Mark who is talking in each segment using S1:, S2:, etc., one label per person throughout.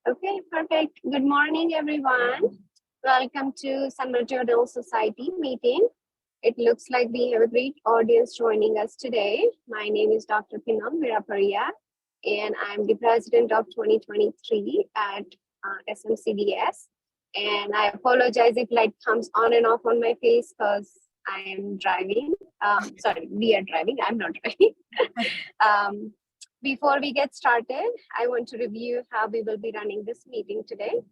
S1: Okay, perfect. Good morning, everyone. Welcome to San Mateo Dental Society meeting. It looks like we have a great audience joining us today. My name is Dr. Pinam Viraparia, and I'm the president of 2023 at SMCDS. And I apologize if light comes on and off on my face because I am driving. Sorry, we are driving. I'm not driving. Before we get started, I want to review how we will be running this meeting today.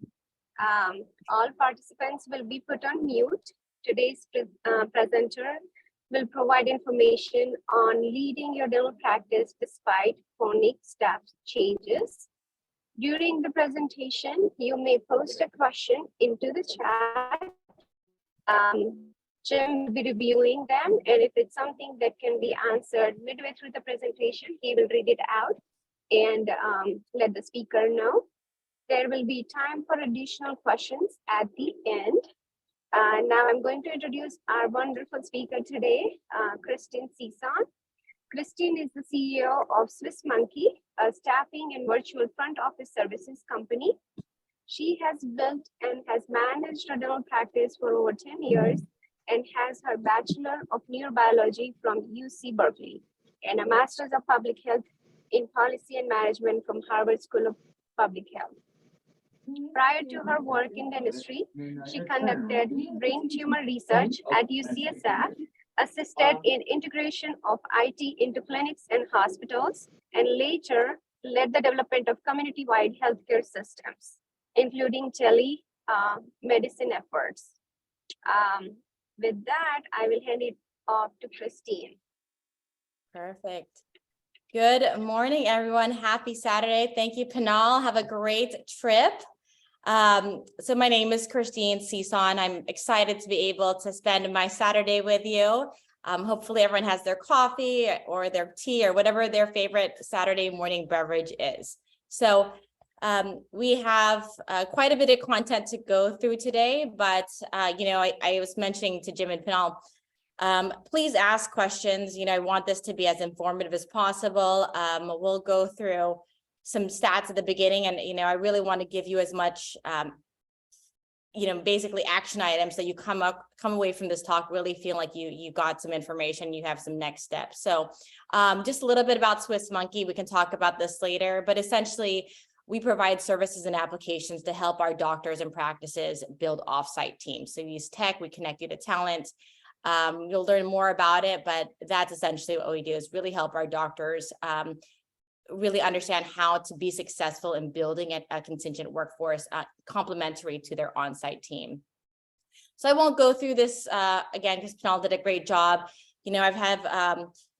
S1: All participants will be put on mute. Today's presenter will provide information on leading your dental practice despite chronic staff changes. During the presentation, you may post a question into the chat. Jim will be reviewing them, and if it's something that can be answered midway through the presentation, he will read it out and let the speaker know. There will be time for additional questions at the end. Now I'm going to introduce our wonderful speaker today, Christine Sison. Christine is the CEO of Swiss Monkey, a staffing and virtual front office services company. She has built and has managed a dental practice for over 10 years and has her Bachelor of Neurobiology from UC Berkeley and a Master's of Public Health in Policy and Management from Harvard School of Public Health. Prior to her work in dentistry, she conducted brain tumor research at UCSF, assisted in integration of IT into clinics and hospitals, and later led the development of community-wide healthcare systems, including telemedicine efforts. With that, I will hand it off to Christine.
S2: Perfect. Good morning, everyone. Happy Saturday. Thank you, Pinal. Have a great trip. So my name is Christine Sison. I'm excited to be able to spend my Saturday with you. Hopefully everyone has their coffee or their tea or whatever their favorite Saturday morning beverage is. So we have quite a bit of content to go through today, but I was mentioning to Jim and Pinal, please ask questions. I want this to be as informative as possible. We'll go through some stats at the beginning, and I really want to give you as much basically action items that you come away from this talk really feel like you got some information, you have some next steps. So just a little bit about Swiss Monkey. We can talk about this later, but essentially we provide services and applications to help our doctors and practices build offsite teams. So we use tech, we connect you to talent. You'll learn more about it, but that's essentially what we do, is really help our doctors really understand how to be successful in building a contingent workforce complementary to their on-site team. So I won't go through this again, because Pinal did a great job. I've had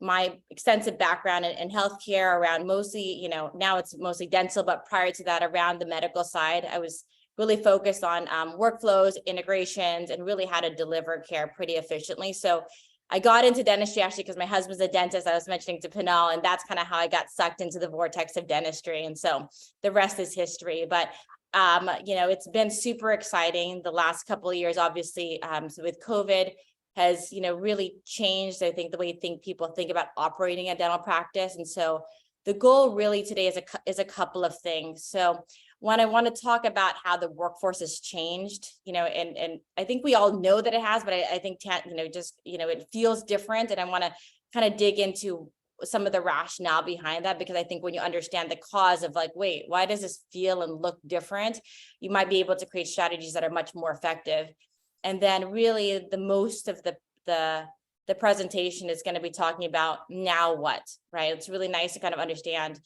S2: my extensive background in healthcare around mostly, now it's mostly dental, but prior to that, around the medical side, I was really focused on workflows, integrations, and really how to deliver care pretty efficiently. So I got into dentistry actually because my husband's a dentist, I was mentioning to Pinal, and that's kind of how I got sucked into the vortex of dentistry. And so the rest is history. But it's been super exciting the last couple of years, obviously, so with COVID has, really changed, I think, the way people think about operating a dental practice. And so the goal really today is a couple of things. So one, I want to talk about how the workforce has changed, and I think we all know that it has, but I think, it feels different. And I want to kind of dig into some of the rationale behind that, because I think when you understand the cause of wait, why does this feel and look different? You might be able to create strategies that are much more effective. And then really the most of the presentation is going to be talking about now what, right? It's really nice to kind of understand,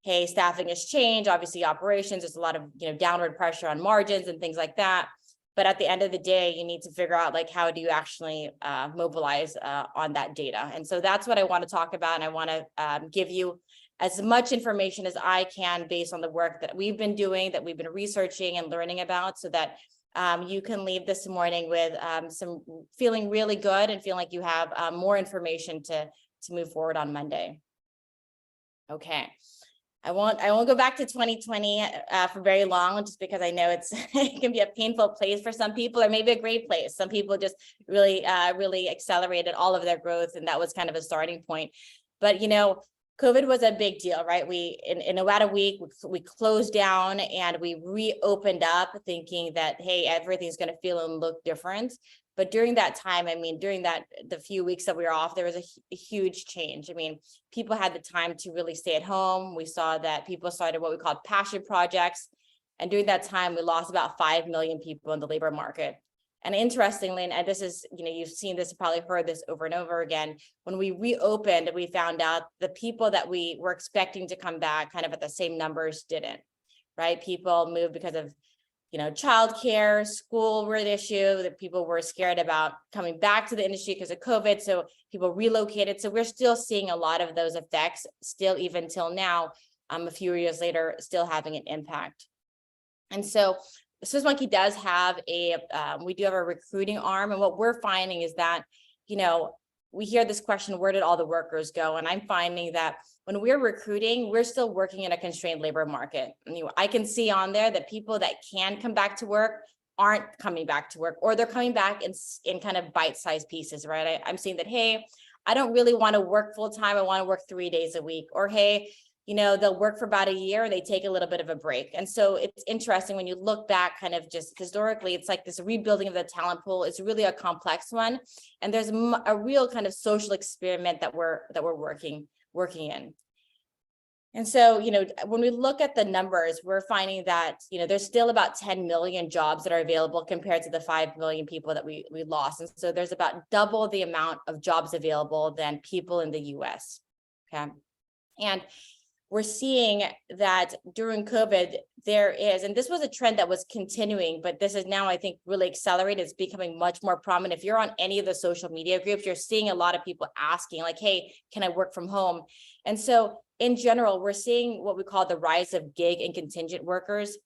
S2: hey, staffing has changed, obviously operations, there's a lot of, downward pressure on margins and things like that. But at the end of the day, you need to figure out how do you actually mobilize on that data. And so that's what I want to talk about. And I want to give you as much information as I can based on the work that we've been doing, that we've been researching and learning about, so that you can leave this morning with some feeling really good and feeling like you have more information to move forward on Monday. Okay. I won't go back to 2020 for very long, just because I know it can be a painful place for some people, or maybe a great place. Some people just really accelerated all of their growth, and that was kind of a starting point. But COVID was a big deal, right? We, in about a week, we closed down and we reopened up thinking that, hey, everything's going to feel and look different. But during that time, I mean, during the few weeks that we were off, there was a huge change. I mean, people had the time to really stay at home. We saw that people started what we called passion projects. And during that time, we lost about 5 million people in the labor market. And interestingly, and this is, you've seen this, probably heard this over and over again, when we reopened, we found out the people that we were expecting to come back kind of at the same numbers didn't, right? People moved because of, childcare, school were an issue, that people were scared about coming back to the industry because of COVID. So people relocated. So we're still seeing a lot of those effects still, even till now, a few years later, still having an impact. And so Swiss Monkey does have we do have a recruiting arm. And what we're finding is that, we hear this question, where did all the workers go? And I'm finding that when we're recruiting, we're still working in a constrained labor market. I can see on there that people that can come back to work aren't coming back to work, or they're coming back in kind of bite-sized pieces, right? I'm seeing that, hey, I don't really want to work full time. I want to work 3 days a week. Or, hey, they'll work for about a year and they take a little bit of a break. And so it's interesting when you look back kind of just historically, it's like this rebuilding of the talent pool is really a complex one. And there's a real kind of social experiment that we're working in. And so, when we look at the numbers, we're finding that, there's still about 10 million jobs that are available compared to the 5 million people that we lost. And so there's about double the amount of jobs available than people in the US. Okay. And we're seeing that during COVID, there is, and this was a trend that was continuing, but this is now, I think, really accelerated. It's becoming much more prominent. If you're on any of the social media groups, you're seeing a lot of people asking like, hey, can I work from home? And so in general, we're seeing what we call the rise of gig and contingent workers.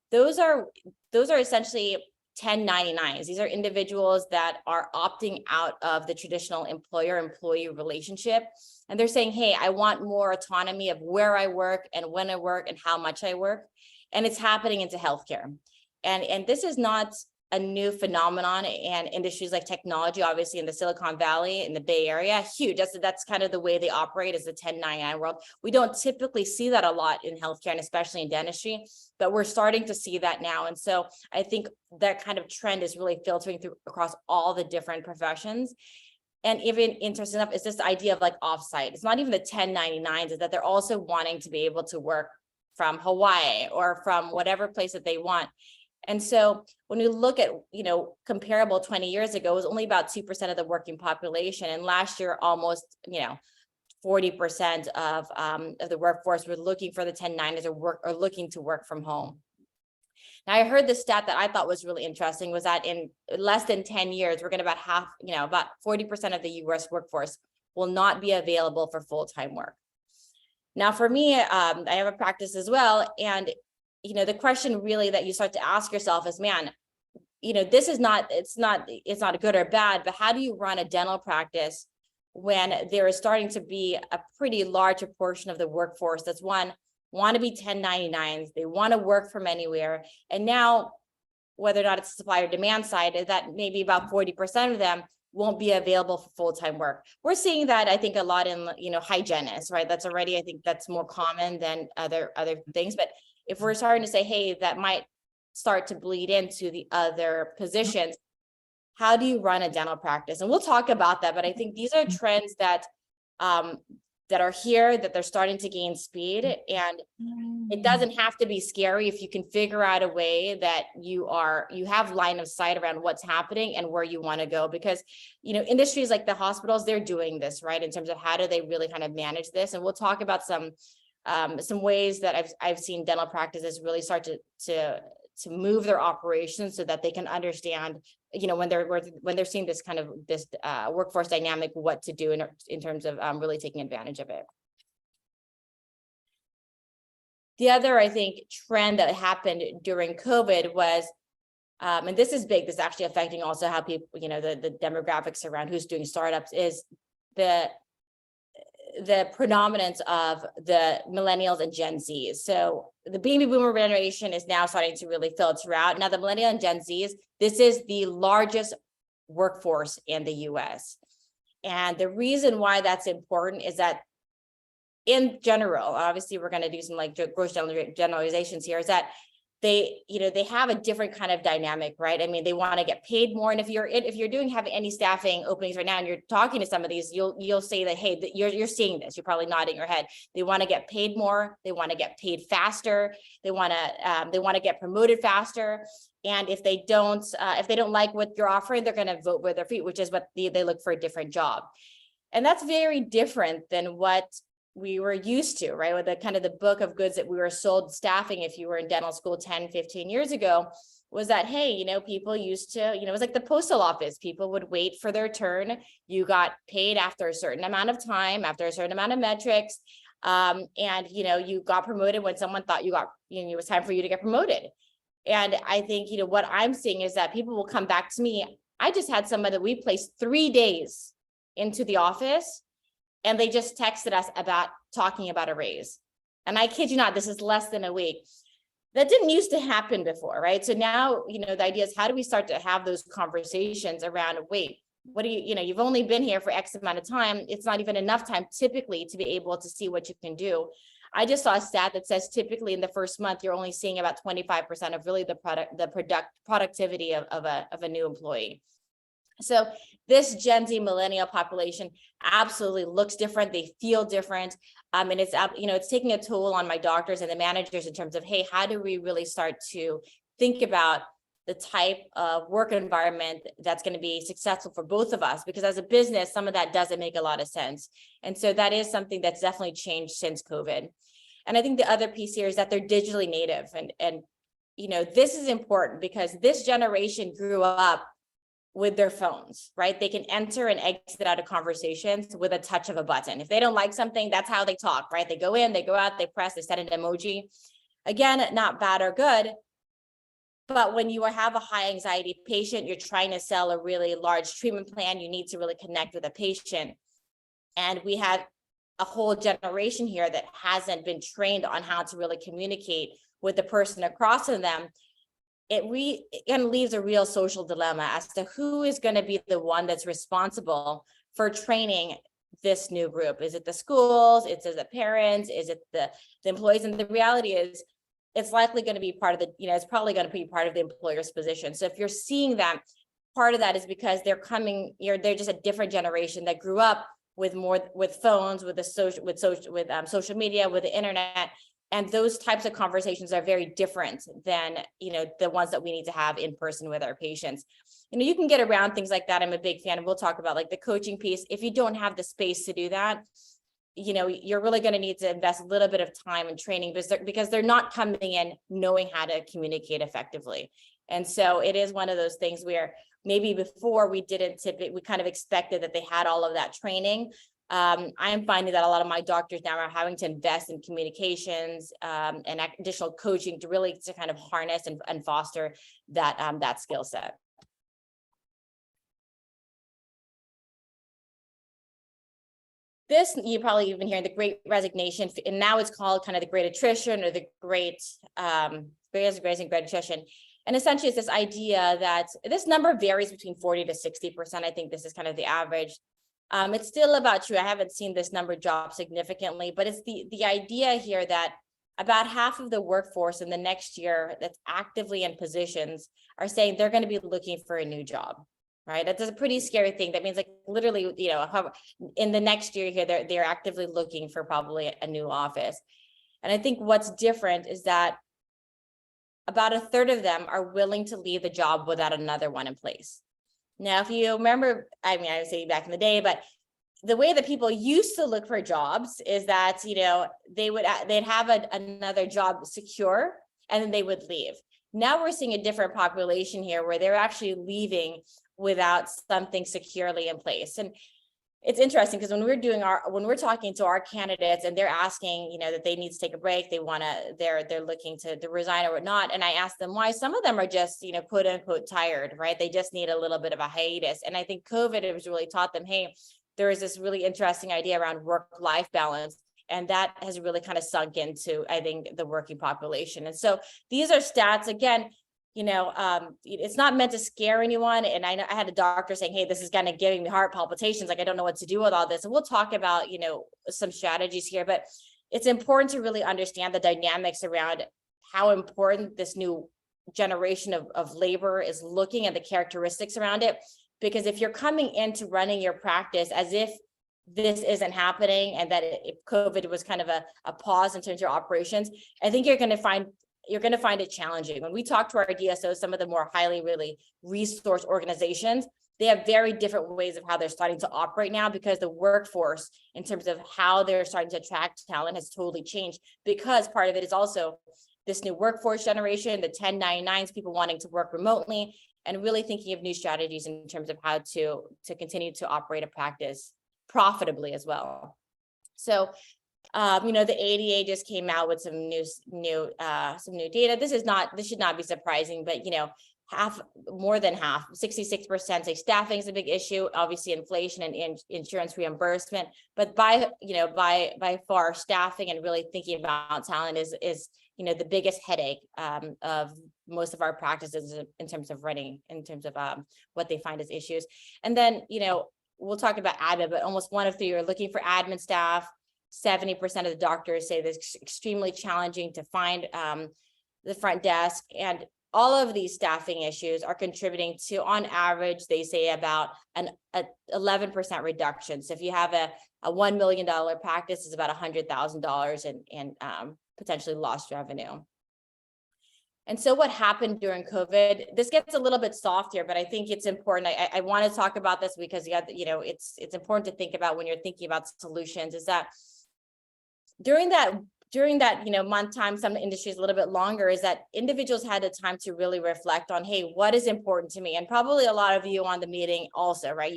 S2: Those are essentially 1099s. These are individuals that are opting out of the traditional employer-employee relationship. And they're saying, hey, I want more autonomy of where I work and when I work and how much I work. And it's happening into healthcare. And this is not a new phenomenon, and industries like technology, obviously in the Silicon Valley, in the Bay Area, huge. That's kind of the way they operate, is the 1099 world. We don't typically see that a lot in healthcare and especially in dentistry, but we're starting to see that now. And so I think that kind of trend is really filtering through across all the different professions. And even interesting enough is this idea of like offsite. It's not even the 1099s, is that they're also wanting to be able to work from Hawaii or from whatever place that they want. And so when we look at, comparable 20 years ago, it was only about 2% of the working population. And last year, almost, 40% of the workforce were looking for the 1099s or looking to work from home. Now, I heard the stat that I thought was really interesting was that in less than 10 years, we're going to about 40% of the US workforce will not be available for full-time work. Now, for me, I have a practice as well. And the question really that you start to ask yourself is, man, this is it's not good or bad, but how do you run a dental practice when there is starting to be a pretty large portion of the workforce that's want to be 1099s, they want to work from anywhere. And now, whether or not it's supply or demand side, is that maybe about 40% of them won't be available for full-time work. We're seeing that, I think, a lot in, hygienists, right? That's already, I think that's more common than other things. But if we're starting to say, hey, that might start to bleed into the other positions, how do you run a dental practice? And we'll talk about that, but I think these are trends that are here, that they're starting to gain speed. And it doesn't have to be scary if you can figure out a way that you have line of sight around what's happening and where you want to go. Because, industries like the hospitals, they're doing this, right? In terms of how do they really kind of manage this? And we'll talk about some ways that I've seen dental practices really start to move their operations so that they can understand, when they're seeing this kind of workforce dynamic, what to do in terms of really taking advantage of it. The other, I think, trend that happened during COVID was, and this is big, this is actually affecting also how people, the demographics around who's doing startups, is the predominance of the millennials and Gen Zs. So the baby boomer generation is now starting to really filter out. Now the millennial and Gen Zs, this is the largest workforce in the US. And the reason why that's important is that in general, obviously we're going to do some like gross generalizations here, is that they, they have a different kind of dynamic, right? I mean, they want to get paid more. And if you're having any staffing openings right now and you're talking to some of these, you'll say that, hey, that you're seeing this, you're probably nodding your head. They want to get paid more. They want to get paid faster. They want to get promoted faster. And if they don't like what you're offering, they're going to vote with their feet, which is what they look for a different job. And that's very different than what we were used to, right? With the kind of the book of goods that we were sold staffing, if you were in dental school 10, 15 years ago, was that, hey, people used to, it was like the postal office. People would wait for their turn. You got paid after a certain amount of time, after a certain amount of metrics. And, you got promoted when someone thought it was time for you to get promoted. And I think, what I'm seeing is that people will come back to me. I just had somebody that we placed 3 days into the office, and they just texted us about talking about a raise. And I kid you not, this is less than a week. That didn't used to happen before, right? So now, the idea is, how do we start to have those conversations around, wait, what do you've only been here for X amount of time. It's not even enough time typically to be able to see what you can do. I just saw a stat that says typically in the first month, you're only seeing about 25% of really the productivity of a new employee. So this Gen Z millennial population absolutely looks different. They feel different. And it's taking a toll on my doctors and the managers in terms of, hey, how do we really start to think about the type of work environment that's going to be successful for both of us? Because as a business, some of that doesn't make a lot of sense. And so that is something that's definitely changed since COVID. And I think the other piece here is that they're digitally native. And this is important because this generation grew up with their phones, right? They can enter and exit out of conversations with a touch of a button. If they don't like something, that's how they talk, right? They go in, they go out, they press, they send an emoji. Again, not bad or good, but when you have a high anxiety patient, you're trying to sell a really large treatment plan, you need to really connect with a patient. And we have a whole generation here that hasn't been trained on how to really communicate with the person across from them. It leaves a real social dilemma as to who is going to be the one that's responsible for training this new group. Is it the schools? Is it the parents? Is it the employees? And the reality is, it's likely going to be part of it's probably going to be part of the employer's position. So if you're seeing that, part of that is because they're just a different generation that grew up with phones, with social media, with the internet. And those types of conversations are very different than, the ones that we need to have in person with our patients. You can get around things like that. I'm a big fan, and we'll talk about like the coaching piece. If you don't have the space to do that, you're really going to need to invest a little bit of time and training because they're not coming in knowing how to communicate effectively. And so it is one of those things where maybe before we kind of expected that they had all of that training. I'm finding that a lot of my doctors now are having to invest in communications and additional coaching to kind of harness and foster that skill set. This, you probably even hearing the Great Resignation, and now it's called kind of the Great Attrition or the Great Attrition. And essentially it's this idea that this number varies between 40 to 60%. I think this is kind of the average. It's still about true. I haven't seen this number drop significantly, but it's the idea here that about half of the workforce in the next year that's actively in positions are saying they're going to be looking for a new job, right? That's a pretty scary thing. That means like literally, in the next year here, they're actively looking for probably a new office. And I think what's different is that about a third of them are willing to leave the job without another one in place. Now, if you remember, I would say back in the day, but the way that people used to look for jobs is that, they'd have another job secure and then they would leave. Now we're seeing a different population here where they're actually leaving without something securely in place. And it's interesting because when we're talking to our candidates and they're asking, that they need to take a break, they're looking to resign or whatnot. And I ask them why. Some of them are just, quote unquote tired, right? They just need a little bit of a hiatus. And I think COVID has really taught them, hey, there is this really interesting idea around work-life balance. And that has really kind of sunk into, I think, the working population. And so these are stats, again, it's not meant to scare anyone. And I know I had a doctor saying, hey, this is kind of giving me heart palpitations. Like, I don't know what to do with all this. And we'll talk about, some strategies here, but it's important to really understand the dynamics around how important this new generation of labor is looking at the characteristics around it. Because if you're coming into running your practice as if this isn't happening and that if COVID was kind of a pause in terms of your operations, I think you're going to find it challenging. When we talk to our DSOs, some of the more highly really resource organizations, they have very different ways of how they're starting to operate now, because the workforce in terms of how they're starting to attract talent has totally changed, because part of it is also this new workforce generation, the 1099s, people wanting to work remotely, and really thinking of new strategies in terms of how to continue to operate a practice profitably as well. So the ADA just came out with some new data. This should not be surprising, but more than half, 66% say staffing is a big issue, obviously inflation and insurance reimbursement, but by far staffing and really thinking about talent is the biggest headache of most of our practices in terms of what they find as issues. And then we'll talk about admin, but almost 1 of 3 are looking for admin staff. 70% of the doctors say that it's extremely challenging to find the front desk, and all of these staffing issues are contributing to, on average, they say about an 11% reduction. So if you have a $1 million practice, it's about $100,000 in potentially lost revenue. And so what happened during COVID, this gets a little bit soft here, but I think it's important. I want to talk about this because it's important to think about when you're thinking about solutions, is that during that month time, some industries a little bit longer, is that individuals had the time to really reflect on, hey, what is important to me? And probably a lot of you on the meeting also, right?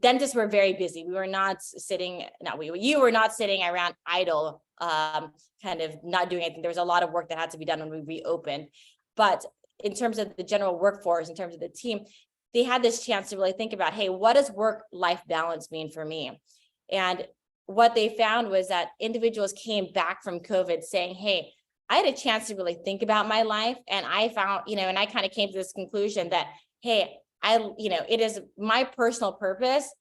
S2: Dentists were very busy. You were not sitting around idle, kind of not doing anything. There was a lot of work that had to be done when we reopened. But in terms of the general workforce, in terms of the team, they had this chance to really think about, hey, what does work-life balance mean for me? And what they found was that individuals came back from COVID saying, hey, I had a chance to really think about my life. And I found, and I kind of came to this conclusion that, hey, it is my personal purpose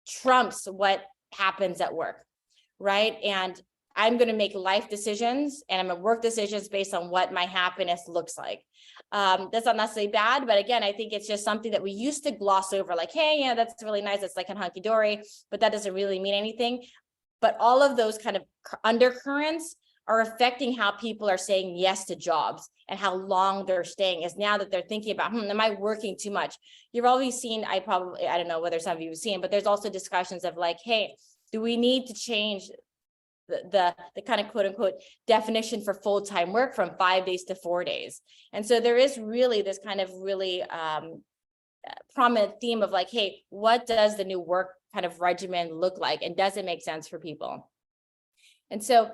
S2: trumps what happens at work, right? And I'm going to make life decisions and I'm going to work decisions based on what my happiness looks like. That's not necessarily bad, but again, I think it's just something that we used to gloss over, like, hey, yeah, that's really nice. It's like a hunky dory, but that doesn't really mean anything. But all of those kind of undercurrents are affecting how people are saying yes to jobs and how long they're staying, is now that they're thinking about, am I working too much? You've always seen, I don't know whether some of you have seen, but there's also discussions of like, hey, do we need to change the kind of quote unquote definition for full-time work from 5 days to 4 days? And so there is really this kind of really prominent theme of like, hey, what does the new work kind of regimen look like? And does it make sense for people? And so,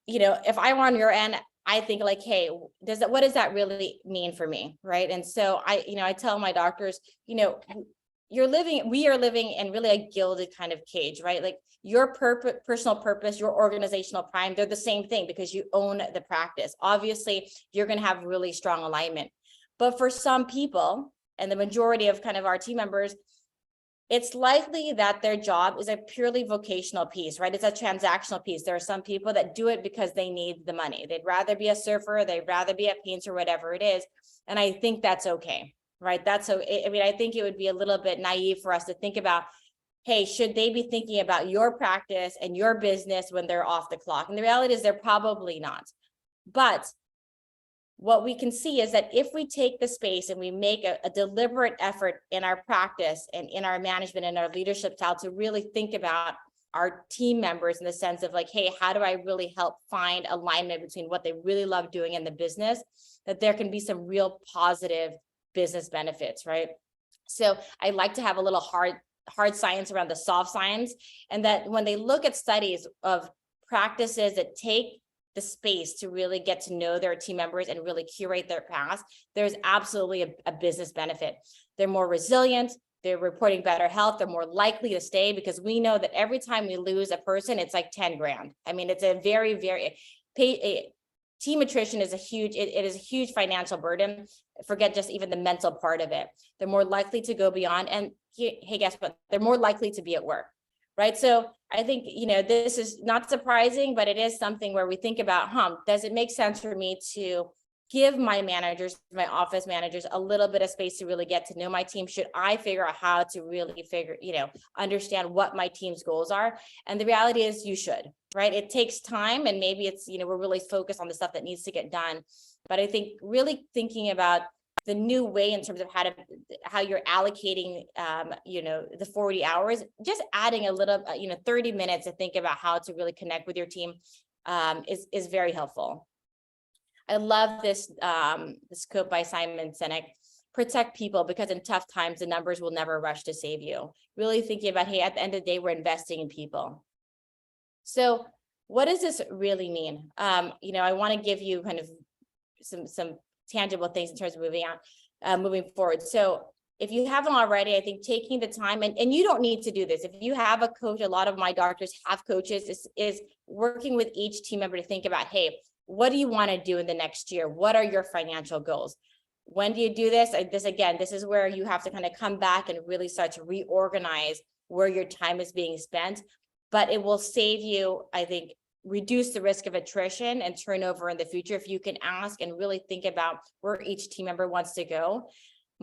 S2: if I were on your end, I think like, hey, what does that really mean for me? Right. And so I tell my doctors, we are living in really a gilded kind of cage, right? Like your personal purpose, your organizational prime, they're the same thing because you own the practice. Obviously, you're going to have really strong alignment. But for some people, and the majority of kind of our team members, it's likely that their job is a purely vocational piece, right? It's a transactional piece. There are some people that do it because they need the money. They'd rather be a surfer, they'd rather be a painter, whatever it is. And I think that's okay, right? That's okay. I mean, I think it would be a little bit naive for us to think about, hey, should they be thinking about your practice and your business when they're off the clock? And the reality is they're probably not. But what we can see is that if we take the space and we make a deliberate effort in our practice and in our management and our leadership style to really think about our team members in the sense of like, hey, how do I really help find alignment between what they really love doing in the business, that there can be some real positive business benefits, right? So I like to have a little hard science around the soft science, and that when they look at studies of practices that take the space to really get to know their team members and really curate their paths, there's absolutely a business benefit. They're more resilient, they're reporting better health, they're more likely to stay, because we know that every time we lose a person, it's like 10 grand. I mean, it's a very, very, team attrition is it is a huge financial burden. Forget just even the mental part of it. They're more likely to go beyond, and hey, guess what? They're more likely to be at work, right? So I think, this is not surprising, but it is something where we think about, does it make sense for me to give my managers, my office managers, a little bit of space to really get to know my team? Should I figure out how to really understand what my team's goals are? And the reality is you should, right? It takes time, and maybe it's, we're really focused on the stuff that needs to get done. But I think really thinking about the new way in terms of how you're allocating, the 40 hours, just adding a little, 30 minutes to think about how to really connect with your team is very helpful. I love this quote by Simon Sinek: protect people, because in tough times, the numbers will never rush to save you. Really thinking about, hey, at the end of the day, we're investing in people. So what does this really mean? I want to give you kind of some tangible things in terms of moving forward. So if you haven't already, I think taking the time, and you don't need to do this. If you have a coach, a lot of my doctors have coaches, is working with each team member to think about, hey, what do you want to do in the next year? What are your financial goals? When do you do this? This is where you have to kind of come back and really start to reorganize where your time is being spent. But it will save you, I think, reduce the risk of attrition and turnover in the future if you can ask and really think about where each team member wants to go.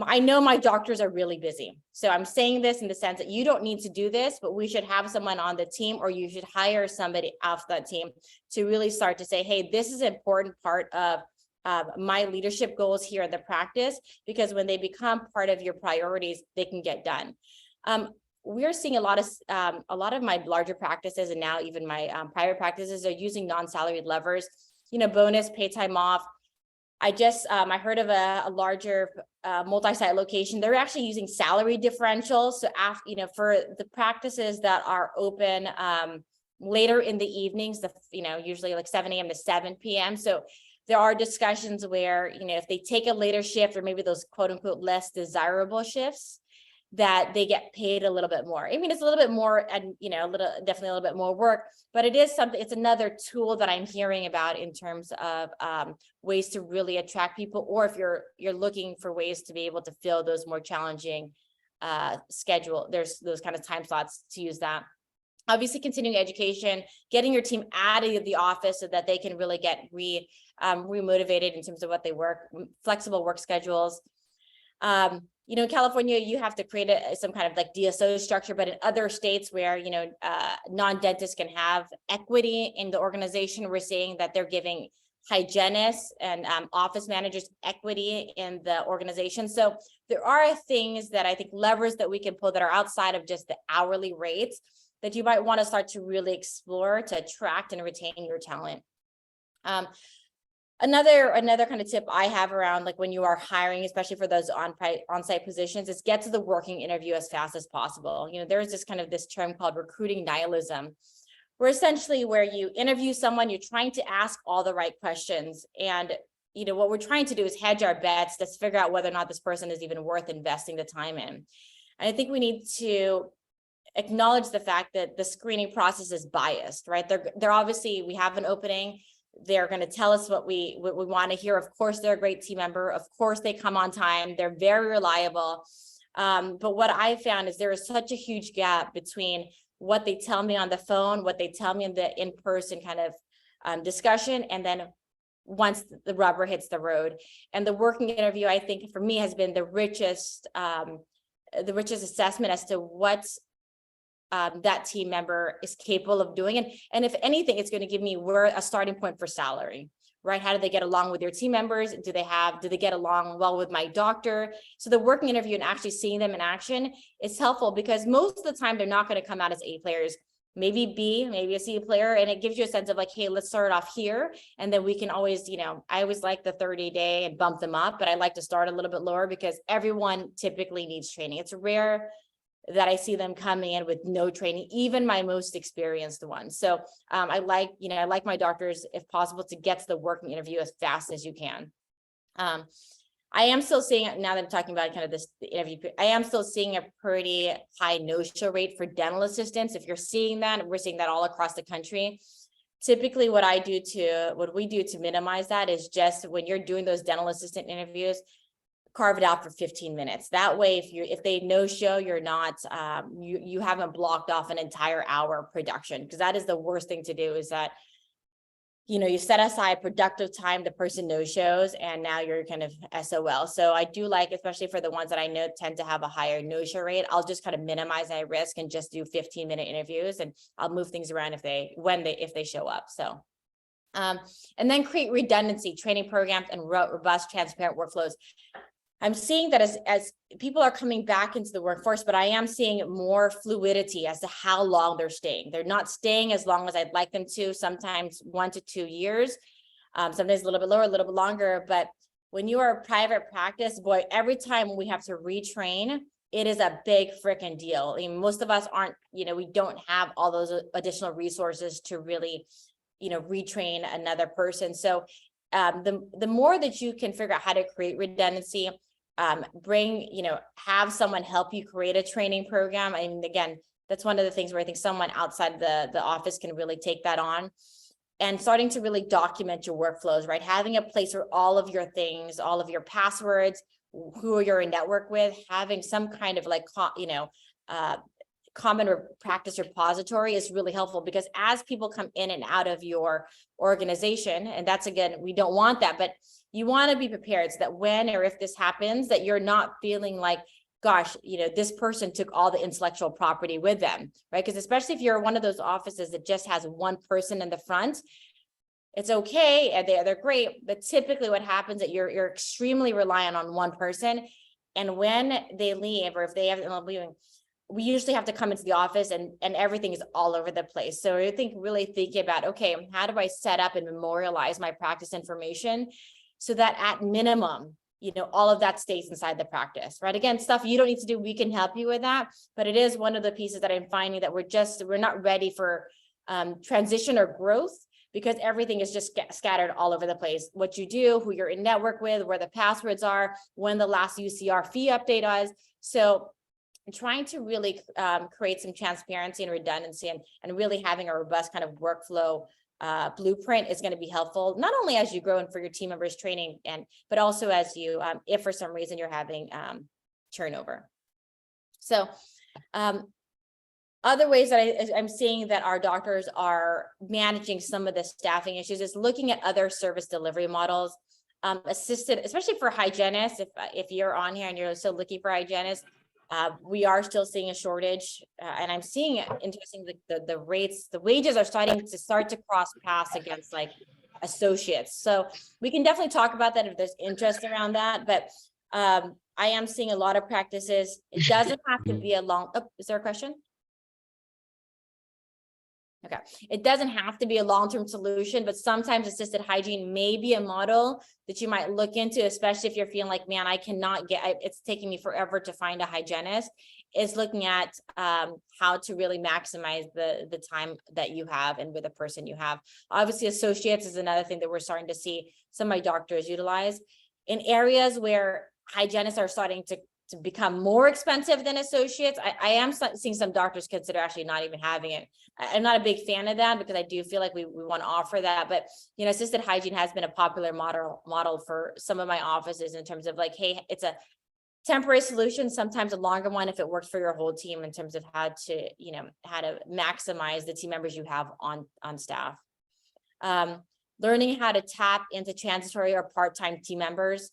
S2: I know my doctors are really busy. So I'm saying this in the sense that you don't need to do this, but we should have someone on the team, or you should hire somebody off that team to really start to say, hey, this is an important part of my leadership goals here in the practice, because when they become part of your priorities, they can get done. We're seeing a lot of my larger practices, and now even my private practices, are using non-salaried levers, bonus, pay time off. I heard of a larger multi-site location. They're actually using salary differentials. So for the practices that are open later in the evenings, usually like 7 a.m. to 7 p.m. So there are discussions where, if they take a later shift, or maybe those quote unquote less desirable shifts, that they get paid a little bit more. I mean, it's a little bit more, and definitely a little bit more work, but it is something. It's another tool that I'm hearing about in terms of ways to really attract people, or if you're looking for ways to be able to fill those more challenging schedule. There's those kind of time slots to use that. Obviously, continuing education, getting your team out of the office so that they can really get remotivated in terms of what they work, flexible work schedules. In California, you have to create some kind of like DSO structure, but in other states where, non-dentists can have equity in the organization, we're seeing that they're giving hygienists and office managers equity in the organization. So there are things that I think, levers that we can pull that are outside of just the hourly rates, that you might want to start to really explore to attract and retain your talent. Another kind of tip I have around, like, when you are hiring, especially for those on-site positions, is get to the working interview as fast as possible. There's this term called recruiting nihilism, where essentially where you interview someone, you're trying to ask all the right questions. And, what we're trying to do is hedge our bets to figure out whether or not this person is even worth investing the time in. And I think we need to acknowledge the fact that the screening process is biased, right? They're obviously, we have an opening. They're going to tell us what we want to hear. Of course, they're a great team member. Of course, they come on time. They're very reliable. But what I found is there is such a huge gap between what they tell me on the phone, what they tell me in the in-person kind of discussion, and then once the rubber hits the road. And the working interview, I think, for me, has been the richest assessment as to what that team member is capable of doing. And if anything, it's going to give me a starting point for salary, right? How do they get along with their team members? Do they get along well with my doctor? So the working interview and actually seeing them in action is helpful, because most of the time they're not going to come out as A players, maybe B, maybe a C player. And it gives you a sense of like, hey, let's start off here. And then we can always, I always like the 30-day and bump them up, but I like to start a little bit lower, because everyone typically needs training. It's rare that I see them coming in with no training, even my most experienced ones. So I like my doctors, if possible, to get to the working interview as fast as you can. I am still seeing, now that I'm talking about kind of the interview, I am still seeing a pretty high no-show rate for dental assistants. If you're seeing that, we're seeing that all across the country. typically what we do to minimize that is just when you're doing those dental assistant interviews, carve it out for 15 minutes. That way, if they no show, you're not, you haven't blocked off an entire hour of production, because that is the worst thing to do, is that, you set aside productive time, the person no shows, and now you're kind of SOL. So I do like, especially for the ones that I know tend to have a higher no show rate, I'll just kind of minimize my risk and just do 15-minute interviews, and I'll move things around if they show up. So, and then create redundancy, training programs, and robust, transparent workflows. I'm seeing that as people are coming back into the workforce, but I am seeing more fluidity as to how long they're staying. They're not staying as long as I'd like them to, sometimes 1 to 2 years, sometimes a little bit lower, a little bit longer. But when you are a private practice, boy, every time we have to retrain, it is a big freaking deal. I mean, most of us aren't, we don't have all those additional resources to really, retrain another person. So the more that you can figure out how to create redundancy, have someone help you create a training program. And again, that's one of the things where I think someone outside the office can really take that on, and starting to really document your workflows, right? Having a place where all of your things, all of your passwords, who you're in network with, having some kind of common practice repository is really helpful, because as people come in and out of your organization, and that's, again, we don't want that, but you want to be prepared so that when or if this happens, that you're not feeling like, gosh, this person took all the intellectual property with them, right? Because especially if you're one of those offices that just has one person in the front, it's okay, and they're great, but typically what happens is that you're extremely reliant on one person, and when they leave, or if they haven't leaving, we usually have to come into the office and everything is all over the place. So I think really thinking about, okay, how do I set up and memorialize my practice information so that at minimum, all of that stays inside the practice, right? Again, stuff you don't need to do, we can help you with that, but it is one of the pieces that I'm finding that we're not ready for transition or growth, because everything is just scattered all over the place. What you do, who you're in network with, where the passwords are, when the last UCR fee update was. So trying to really create some transparency and redundancy, and really having a robust kind of workflow blueprint is going to be helpful, not only as you grow and for your team members training, but also as you, if for some reason you're having turnover. So other ways that I'm seeing that our doctors are managing some of the staffing issues is looking at other service delivery models, assisted, especially for hygienists. If you're on here and you're still looking for hygienists, we are still seeing a shortage, and I'm seeing it interesting. The rates, the wages are starting to cross paths against like associates. So we can definitely talk about that if there's interest around that. But I am seeing a lot of practices. It doesn't have to be a long. Oh, is there a question? Okay, it doesn't have to be a long-term solution, but sometimes assisted hygiene may be a model that you might look into, especially if you're feeling like, man, I cannot it's taking me forever to find a hygienist. Is looking at how to really maximize the time that you have and with the person you have. Obviously, associates is another thing that we're starting to see some of my doctors utilize in areas where hygienists are starting to become more expensive than associates. I am seeing some doctors consider actually not even having it. I'm not a big fan of that, because I do feel like we want to offer that. But assisted hygiene has been a popular model for some of my offices in terms of like, hey, it's a temporary solution, sometimes a longer one if it works for your whole team, in terms of how to maximize the team members you have on staff. Learning how to tap into transitory or part-time team members.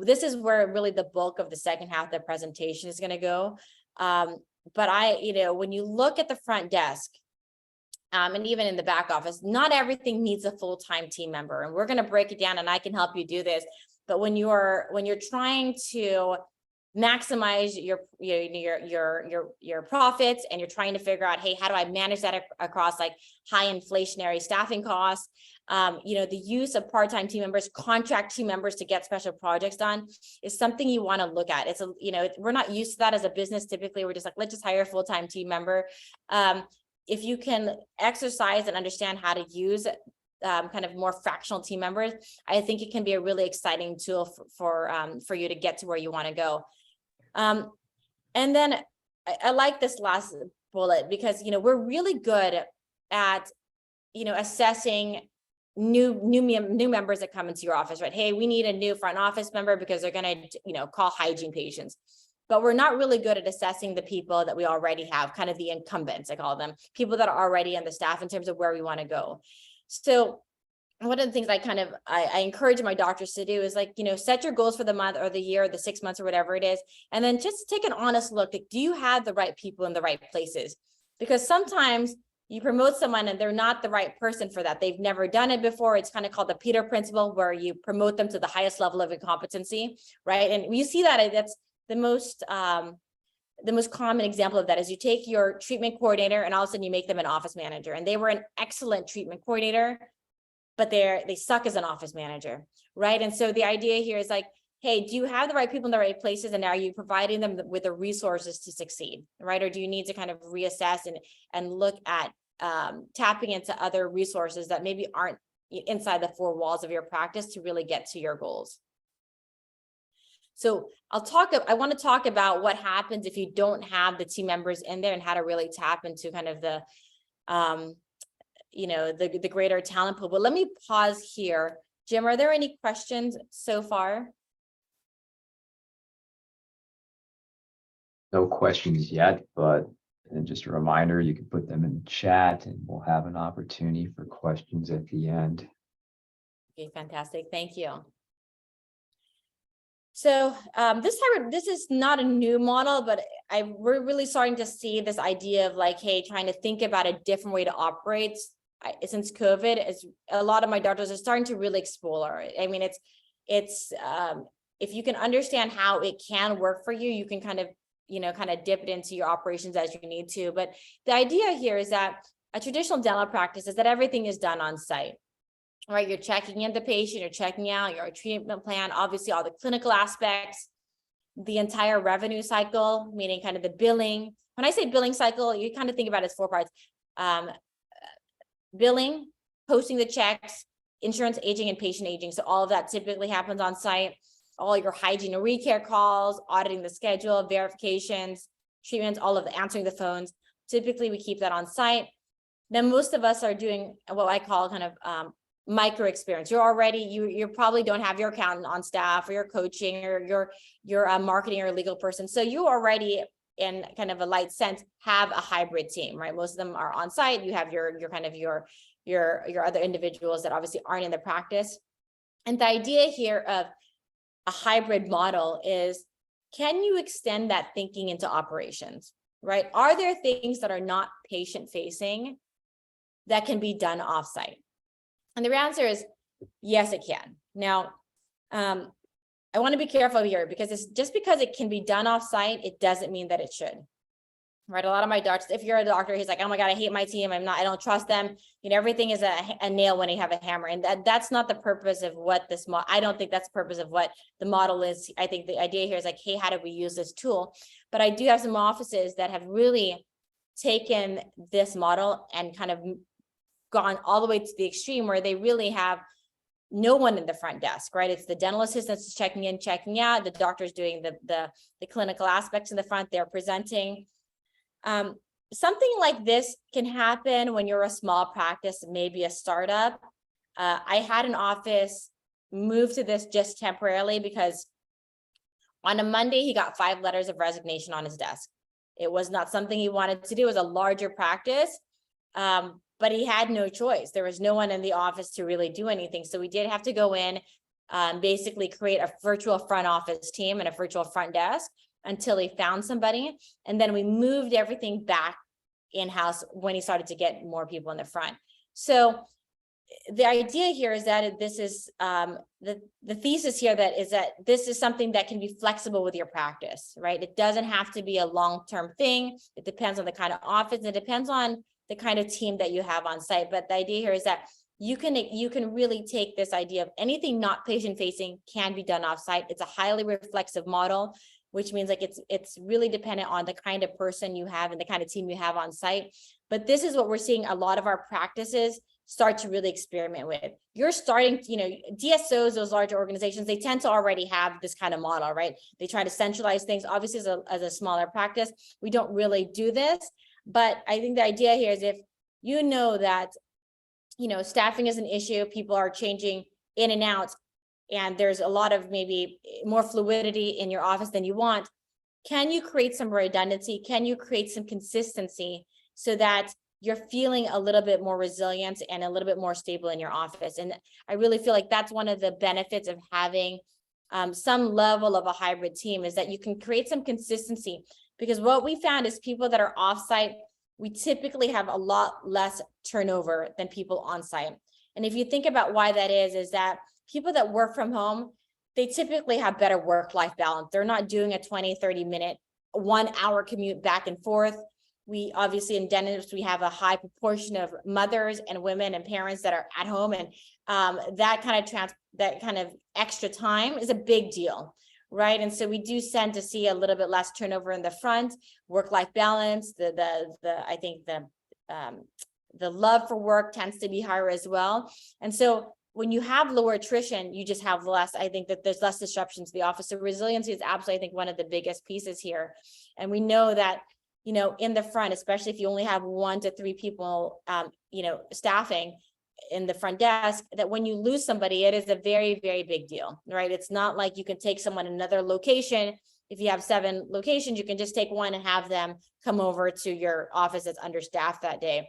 S2: This is where really the bulk of the second half of the presentation is going to go. But when you look at the front desk, and even in the back office, not everything needs a full-time team member, and we're going to break it down, and I can help you do this. But when you're trying to maximize your profits, and you're trying to figure out, hey, how do I manage that across like high inflationary staffing costs? The use of part-time team members, contract team members to get special projects done is something you want to look at. It's we're not used to that as a business. Typically, we're just like, let's just hire a full-time team member. If you can exercise and understand how to use kind of more fractional team members, I think it can be a really exciting tool for you to get to where you want to go. And then I like this last bullet, because we're really good at assessing new members that come into your office, right? Hey, we need a new front office member because they're going to, call hygiene patients. But we're not really good at assessing the people that we already have, kind of the incumbents, I call them, people that are already on the staff in terms of where we want to go. So one of the things I encourage my doctors to do is set your goals for the month or the year or the 6 months or whatever it is. And then just take an honest look. Do you have the right people in the right places? Because sometimes you promote someone and they're not the right person for that. They've never done it before. It's kind of called the Peter principle, where you promote them to the highest level of incompetency, right? And you see that's the most common example of that is you take your treatment coordinator and all of a sudden you make them an office manager, and they were an excellent treatment coordinator, but they suck as an office manager, right? And so the idea here is hey, do you have the right people in the right places, and are you providing them with the resources to succeed, right? Or do you need to kind of reassess and look at tapping into other resources that maybe aren't inside the four walls of your practice to really get to your goals? So I want to talk about what happens if you don't have the team members in there and how to really tap into kind of the the greater talent pool. But let me pause here. Jim, are there any questions so far?
S3: No questions yet, but just a reminder, you can put them in the chat and we'll have an opportunity for questions at the end.
S2: Okay, fantastic. Thank you. So this is not a new model, but we're really starting to see this idea of hey, trying to think about a different way to operate. Since COVID, a lot of my doctors are starting to really explore it. I mean, it's if you can understand how it can work for you, you can kind of dip it into your operations as you need to. But the idea here is that a traditional dental practice is that everything is done on site, right? You're checking in the patient, you're checking out your treatment plan, obviously all the clinical aspects, the entire revenue cycle, meaning kind of the billing. When I say billing cycle, you kind of think about it as 4 parts. Billing, posting the checks, insurance aging, and patient aging. So all of that typically happens on site. All your hygiene and recare calls, auditing the schedule, verifications, treatments, all of the answering the phones. Typically, we keep that on site. Then most of us are doing what I call kind of micro experience. You probably don't have your accountant on staff, or your coaching, or your marketing or legal person. So you already, in kind of a light sense, have a hybrid team, right? Most of them are on site. You have your other individuals that obviously aren't in the practice. And the idea here of a hybrid model is, can you extend that thinking into operations, right? Are there things that are not patient facing that can be done offsite? And the answer is yes, it can. Now, I want to be careful here, because just because it can be done offsite, it doesn't mean that it should. Right? A lot of my doctors, if you're a doctor, he's like, oh my God, I hate my team. I don't trust them. Everything is a nail when you have a hammer. And that's not the purpose of what this model, I don't think that's the purpose of what the model is. I think the idea here is hey, how do we use this tool? But I do have some offices that have really taken this model and kind of gone all the way to the extreme, where they really have no one in the front desk, right? It's the dental assistants checking in, checking out, the doctors doing the clinical aspects in the front, they're presenting. Something like this can happen when you're a small practice, maybe a startup. I had an office move to this just temporarily because on a Monday, he got 5 letters of resignation on his desk. It was not something he wanted to do. It was a larger practice, but he had no choice. There was no one in the office to really do anything. So we did have to go in, basically create a virtual front office team and a virtual front desk until he found somebody. And then we moved everything back in-house when he started to get more people in the front. So the idea here is that this is the thesis here that this is something that can be flexible with your practice, right? It doesn't have to be a long-term thing. It depends on the kind of office. It depends on the kind of team that you have on site. But the idea here is that you can really take this idea of anything not patient-facing can be done off-site. It's a highly reflexive model, which means it's really dependent on the kind of person you have and the kind of team you have on site. But this is what we're seeing a lot of our practices start to really experiment with. You're starting, DSOs, those larger organizations, they tend to already have this kind of model, right? They try to centralize things. Obviously, as a smaller practice, we don't really do this. But I think the idea here is if you know that staffing is an issue. People are changing in and out, and there's a lot of maybe more fluidity in your office than you want. Can you create some redundancy? Can you create some consistency so that you're feeling a little bit more resilient and a little bit more stable in your office? And I really feel like that's one of the benefits of having some level of a hybrid team, is that you can create some consistency, because what we found is people that are offsite, we typically have a lot less turnover than people on site. And if you think about why that is that people that work from home, they typically have better work-life balance. They're not doing a 20, 30-minute, 1 hour commute back and forth. We obviously in dentists, we have a high proportion of mothers and women and parents that are at home, and that kind of extra time is a big deal, right? And so we do tend to see a little bit less turnover in the front, work-life balance. I think the love for work tends to be higher as well. And so when you have lower attrition, you just have less. I think that there's less disruptions to the office. So resiliency is absolutely, I think, one of the biggest pieces here. And we know that, in the front, especially if you only have 1 to 3 people, staffing in the front desk, that when you lose somebody, it is a very, very big deal, right? It's not like you can take someone in another location. If you have 7 locations, you can just take one and have them come over to your office that's understaffed that day.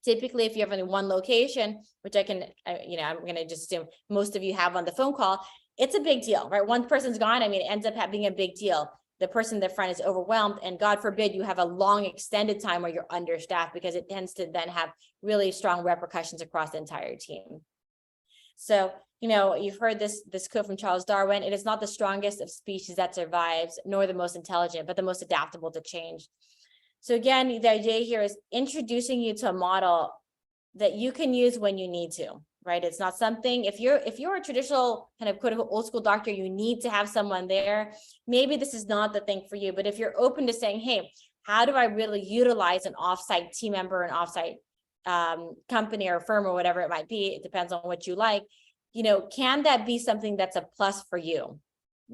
S2: Typically, if you have only 1 location, which I'm going to just assume most of you have on the phone call, it's a big deal, right? One person's gone. It ends up being a big deal. The person in the front is overwhelmed, and God forbid you have a long extended time where you're understaffed, because it tends to then have really strong repercussions across the entire team. So, you've heard this quote from Charles Darwin: "It is not the strongest of species that survives, nor the most intelligent, but the most adaptable to change." So again, the idea here is introducing you to a model that you can use when you need to, right? It's not something, if you're a traditional kind of quote unquote old school doctor, you need to have someone there. Maybe this is not the thing for you, but if you're open to saying, hey, how do I really utilize an offsite team member, an offsite company or firm or whatever it might be, it depends on what you like, can that be something that's a plus for you?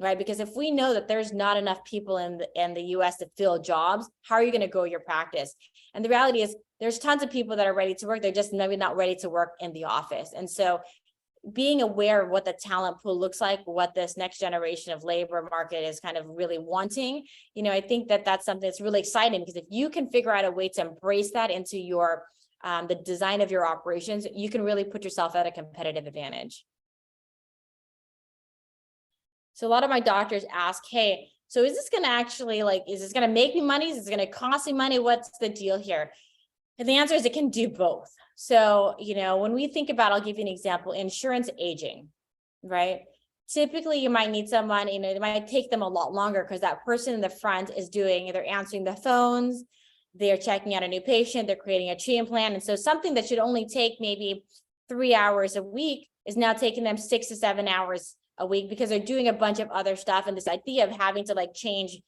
S2: Right? Because if we know that there's not enough people in the US to fill jobs, how are you going to grow your practice? And the reality is there's tons of people that are ready to work. They're just maybe not ready to work in the office. And so being aware of what the talent pool looks like, what this next generation of labor market is kind of really wanting, I think that that's something that's really exciting, because if you can figure out a way to embrace that into your the design of your operations, you can really put yourself at a competitive advantage. So a lot of my doctors ask, hey, so is this going to actually is this going to make me money? Is this going to cost me money? What's the deal here? And the answer is it can do both. So, when we think about, I'll give you an example, insurance aging, right? Typically you might need someone, it might take them a lot longer because that person in the front is they're answering the phones, they're checking out a new patient, they're creating a treatment plan. And so something that should only take maybe 3 hours a week is now taking them 6 to 7 hours a week, because they're doing a bunch of other stuff. And this idea of having to change,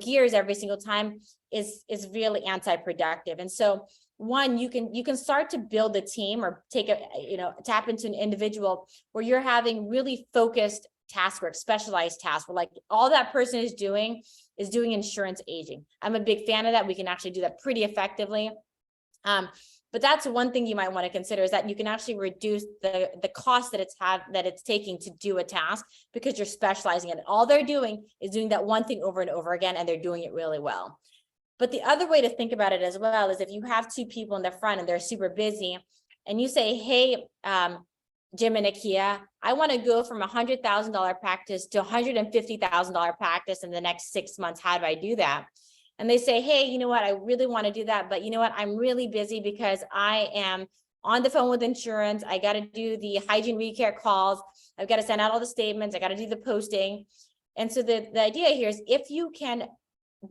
S2: gears every single time is really anti-productive. And so one, you can start to build a team or tap into an individual where you're having really focused task work, specialized tasks, where all that person is doing insurance aging. I'm a big fan of that. We can actually do that pretty effectively. But that's one thing you might want to consider, is that you can actually reduce the cost that it's taking to do a task, because you're specializing in it. All they're doing is doing that one thing over and over again, and they're doing it really well. But the other way to think about it as well is if you have 2 people in the front and they're super busy, and you say, hey, Jim and Akia, I want to go from $100,000 practice to $150,000 practice in the next 6 months. How do I do that? And they say, hey, you know what, I really want to do that, but you know what, I'm really busy because I am on the phone with insurance. I got to do the hygiene recare calls. I've got to send out all the statements. I got to do the posting. And so the idea here is, if you can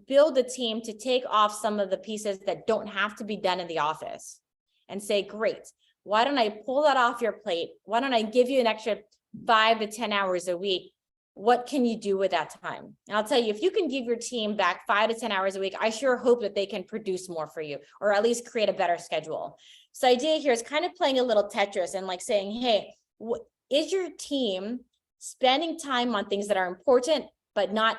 S2: build a team to take off some of the pieces that don't have to be done in the office and say, great, why don't I pull that off your plate? Why don't I give you an extra 5 to 10 hours a week? What can you do with that time? And I'll tell you, if you can give your team back 5 to 10 hours a week, I sure hope that they can produce more for you, or at least create a better schedule. So the idea here is kind of playing a little Tetris and saying, hey, is your team spending time on things that are important, but not,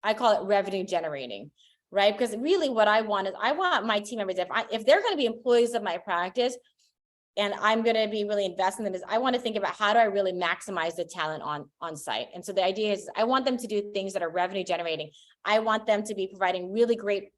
S2: I call it revenue generating, right? Because really what I want is, I want my team members, if they're going to be employees of my practice, and I'm going to be really investing in them, is I want to think about how do I really maximize the talent on site. And so the idea is I want them to do things that are revenue generating. I want them to be providing really great,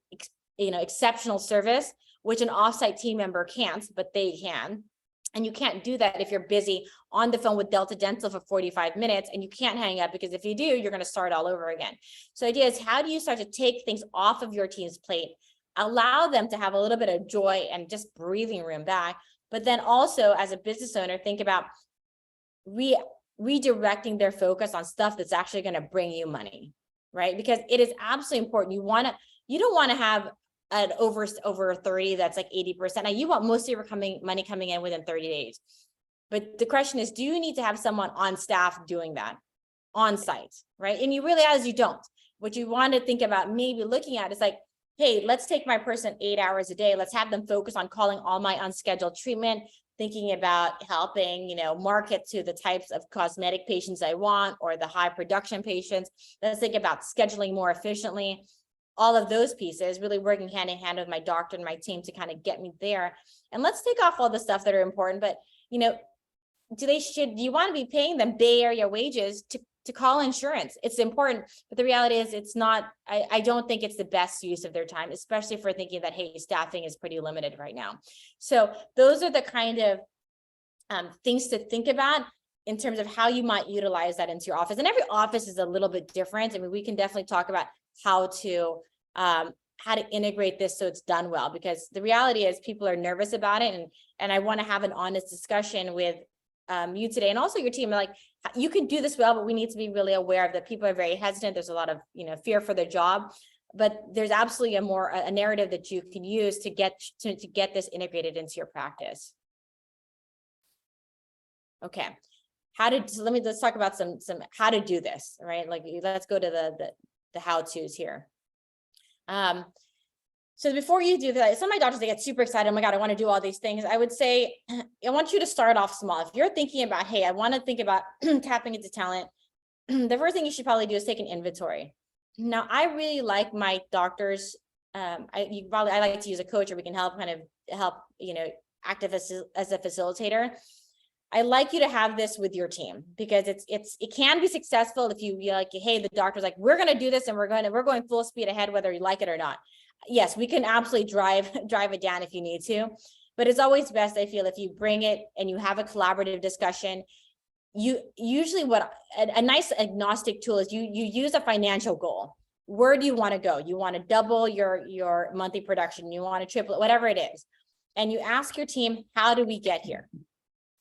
S2: exceptional service, which an offsite team member can't, but they can. And you can't do that if you're busy on the phone with Delta Dental for 45 minutes, and you can't hang up, because if you do, you're going to start all over again. So the idea is, how do you start to take things off of your team's plate, allow them to have a little bit of joy and just breathing room back, but then also as a business owner, think about redirecting their focus on stuff that's actually going to bring you money, right? Because it is absolutely important. You don't want to have an over 30 that's like 80%. Now you want most of your money coming in within 30 days. But the question is, do you need to have someone on staff doing that on site, right? And you realize you don't. What you want to think about maybe looking at is like, hey, let's take my person 8 hours a day. Let's have them focus on calling all my unscheduled treatment, thinking about helping, market to the types of cosmetic patients I want, or the high production patients. Let's think about scheduling more efficiently. All of those pieces, really working hand in hand with my doctor and my team to kind of get me there. And let's take off all the stuff that are important, but do you want to be paying them Bay Area wages to call insurance? It's important, but the reality is it's not. I don't think it's the best use of their time, especially if we're thinking that, hey, staffing is pretty limited right now. So those are the kind of things to think about in terms of how you might utilize that into your office. And every office is a little bit different. I mean, we can definitely talk about how to integrate this so it's done well, because the reality is people are nervous about it, and I want to have an honest discussion with you today, and also your team. Like, you can do this well, but we need to be really aware of that. People are very hesitant. There's a lot of fear for their job, but there's absolutely a narrative that you can use to get this integrated into your practice. Okay, let's talk about some how to do this, right? Like, let's go to the how-tos here. So before you do that, some of my doctors, they get super excited. Oh my God, I want to do all these things. I would say, I want you to start off small. If you're thinking about, hey, I want to think about tapping into talent, the first thing you should probably do is take an inventory. Now, I really like my doctors. I like to use a coach, or we can help act as a facilitator. I like you to have this with your team, because it can be successful if you like, hey, the doctor's like, we're going to do this and we're going full speed ahead, whether you like it or not. Yes, we can absolutely drive it down if you need to, but it's always best, I feel, if you bring it and you have a collaborative discussion. You usually, what a nice agnostic tool is, you use a financial goal. Where do you want to go? You want to double your monthly production, you want to triple it, whatever it is, and you ask your team, how do we get here?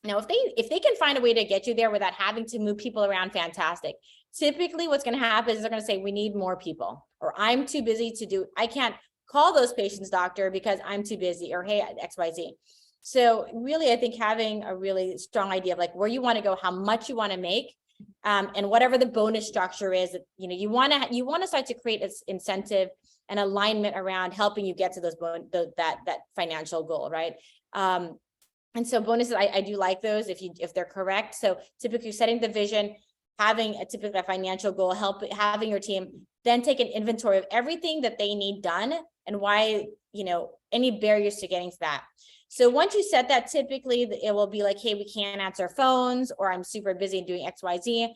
S2: Now, if they can find a way to get you there without having to move people around, fantastic. Typically, what's going to happen is they're going to say, we need more people, or I'm too busy to do, I can't call those patients, doctor, because I'm too busy, or hey, XYZ. So really, I think having a really strong idea of like where you want to go, how much you want to make, and whatever the bonus structure is, you want to start to create an incentive and alignment around helping you get to those that financial goal, right? And so bonuses, I do like those if they're correct. So typically setting the vision, having a financial goal, having your team then take an inventory of everything that they need done and why, any barriers to getting to that. So once you set that, typically it will be like, hey, we can't answer phones, or I'm super busy doing XYZ.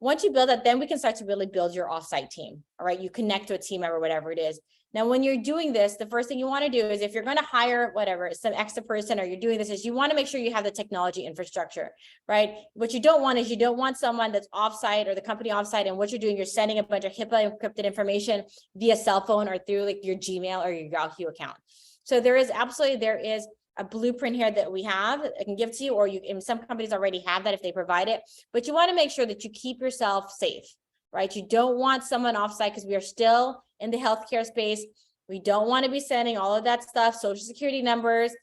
S2: Once you build that, then we can start to really build your offsite team. All right. You connect to a team member, whatever it is. Now, when you're doing this, the first thing you want to do is, if you're going to hire some extra person, or you're doing this, is you want to make sure you have the technology infrastructure, right? What you don't want is, you don't want someone that's offsite, or the company offsite, and what you're doing, you're sending a bunch of HIPAA encrypted information via cell phone or through like your Gmail or your Yahoo account. So there is a blueprint here that we have, I can give to you, or some companies already have that if they provide it, but you want to make sure that you keep yourself safe, right? You don't want someone offsite, because we are still in the healthcare space. We don't want to be sending all of that stuff, social security numbers,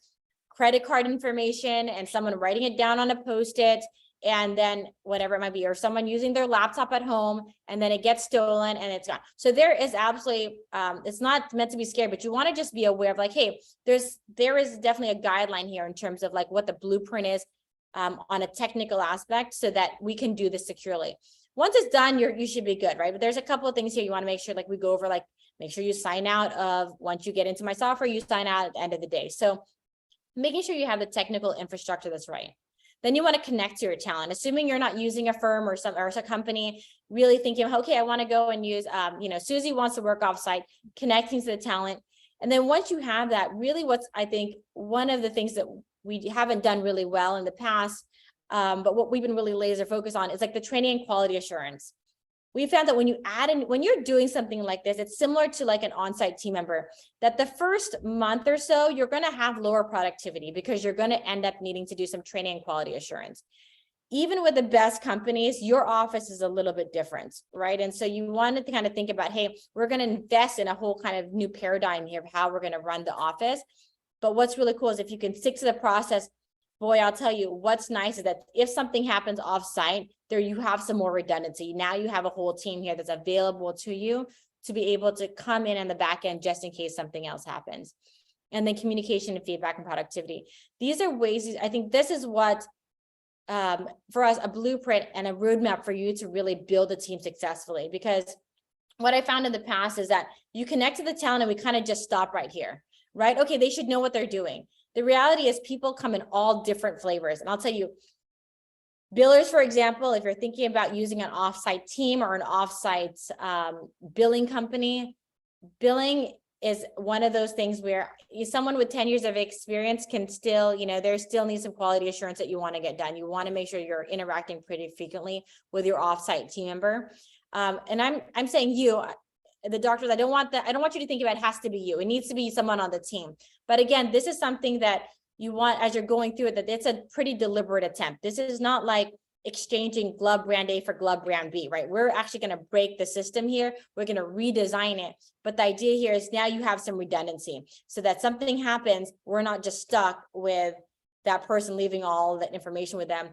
S2: credit card information, and someone writing it down on a Post-it, and then whatever it might be, or someone using their laptop at home, and then it gets stolen and it's gone. So there is absolutely, it's not meant to be scary, but you want to just be aware of like, hey, there is definitely a guideline here in terms of like what the blueprint is on a technical aspect, so that we can do this securely. Once it's done, you should be good, right? But there's a couple of things here you want to make sure, like we go over, like make sure you sign out of, once you get into my software, you sign out at the end of the day. So making sure you have the technical infrastructure that's right. Then you want to connect to your talent, assuming you're not using a firm or some company, really thinking, okay, I want to go and use, Susie wants to work offsite, connecting to the talent. And then once you have that, really what's, I think, one of the things that we haven't done really well in the past, but what we've been really laser focused on is like the training and quality assurance. We found that when you add in, when you're doing something like this, it's similar to like an on-site team member, that the first month or so, you're going to have lower productivity because you're going to end up needing to do some training and quality assurance. Even with the best companies, your office is a little bit different, right? And so you want to kind of think about, hey, we're going to invest in a whole kind of new paradigm here of how we're going to run the office. But what's really cool is if you can stick to the process, boy, I'll tell you what's nice is that if something happens off-site, there you have some more redundancy. Now you have a whole team here that's available to you to be able to come in on the back end just in case something else happens. And then communication and feedback and productivity. These are ways, I think this is what, for us, a blueprint and a roadmap for you to really build a team successfully. Because what I found in the past is that you connect to the talent and we kind of just stop right here, right? Okay, they should know what they're doing. The reality is people come in all different flavors. And I'll tell you, billers, for example, if you're thinking about using an offsite team or an offsite billing company, billing is one of those things where someone with 10 years of experience can still, there still needs some quality assurance that you want to get done. You want to make sure you're interacting pretty frequently with your offsite team member. And I'm saying you, the doctors, I don't want you to think about it has to be you. It needs to be someone on the team. But again, this is something that you want as you're going through it, that it's a pretty deliberate attempt. This is not like exchanging glove brand A for glove brand B, right? We're actually going to break the system here. We're going to redesign it. But the idea here is now you have some redundancy so that something happens. We're not just stuck with that person leaving all that information with them.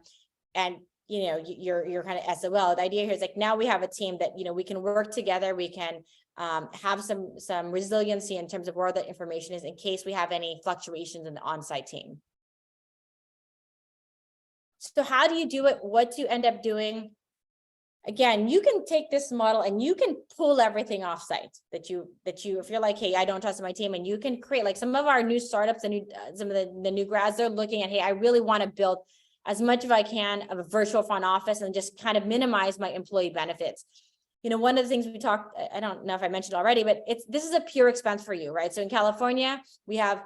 S2: And you're kind of SOL. The idea here is like, now we have a team that, we can work together. We can have some resiliency in terms of where the information is in case we have any fluctuations in the on-site team. So how do you do it? What do you end up doing? Again, you can take this model and you can pull everything offsite that you, if you're like, hey, I don't trust my team, and you can create like some of our new startups and some of the new grads, they're looking at, hey, I really want to build as much as I can of a virtual front office and just kind of minimize my employee benefits. One of the things we talked, I don't know if I mentioned already, but this is a pure expense for you, right? So in California, we have,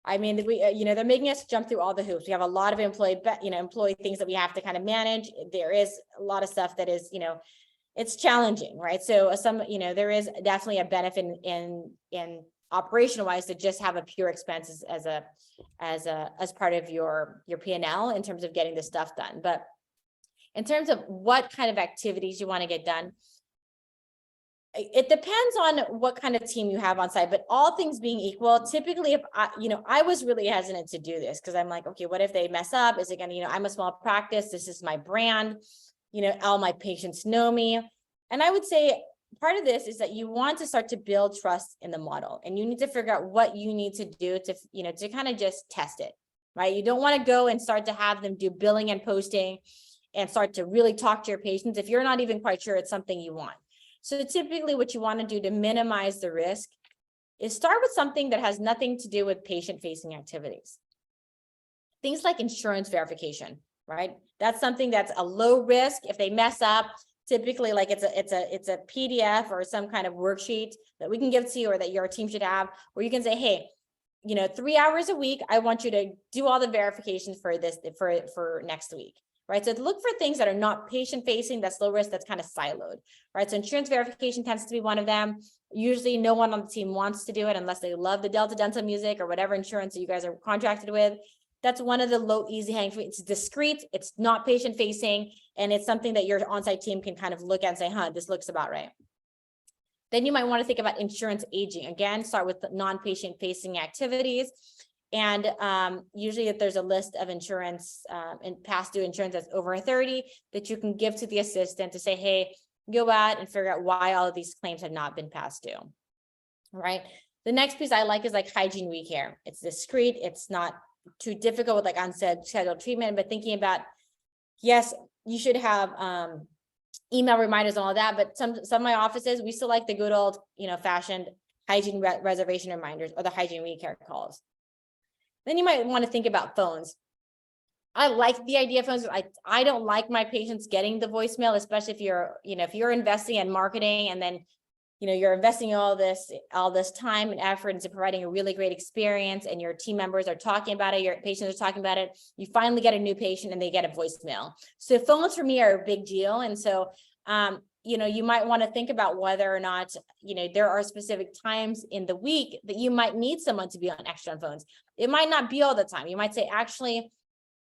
S2: they're making us jump through all the hoops. We have a lot of employee things that we have to kind of manage. There is a lot of stuff that is, it's challenging, right? So there is definitely a benefit in operational wise to just have a pure expenses as part of your P&L in terms of getting this stuff done. But in terms of what kind of activities you want to get done, it depends on what kind of team you have on site, but all things being equal, typically if I was really hesitant to do this because I'm like, okay, what if they mess up? Is it going to, I'm a small practice. This is my brand. All my patients know me. And I would say part of this is that you want to start to build trust in the model, and you need to figure out what you need to do to, to kind of just test it, right? You don't want to go and start to have them do billing and posting and start to really talk to your patients if you're not even quite sure it's something you want. So typically what you want to do to minimize the risk is start with something that has nothing to do with patient-facing activities. Things like insurance verification, right? That's something that's a low risk. If they mess up, typically like it's a PDF or some kind of worksheet that we can give to you or that your team should have, where you can say, hey, 3 hours a week, I want you to do all the verifications for this for next week. Right. So look for things that are not patient facing, that's low risk, that's kind of siloed. Right. So insurance verification tends to be one of them. Usually no one on the team wants to do it unless they love the Delta Dental music or whatever insurance that you guys are contracted with. That's one of the low, easy hang fruit. It's discreet, it's not patient facing, and it's something that your on-site team can kind of look at and say, this looks about right. Then you might want to think about insurance aging. Again, start with non-patient facing activities. And usually if there's a list of insurance and past due insurance that's over 30 that you can give to the assistant to say, hey, go out and figure out why all of these claims have not been past due. All right. The next piece I like is like hygiene recare. It's discreet. It's not too difficult with like unscheduled treatment, but thinking about, yes, you should have email reminders and all that, but some of my offices, we still like the good old, fashioned hygiene reservation reminders or the hygiene recare calls. Then you might want to think about phones. I like the idea of phones. I don't like my patients getting the voicemail, especially if you're investing in marketing and then, you're investing all this time and effort into providing a really great experience, and your team members are talking about it, your patients are talking about it. You finally get a new patient and they get a voicemail. So phones for me are a big deal. And so, you might want to think about whether or not, there are specific times in the week that you might need someone to be extra on phones. It might not be all the time. You might say, actually,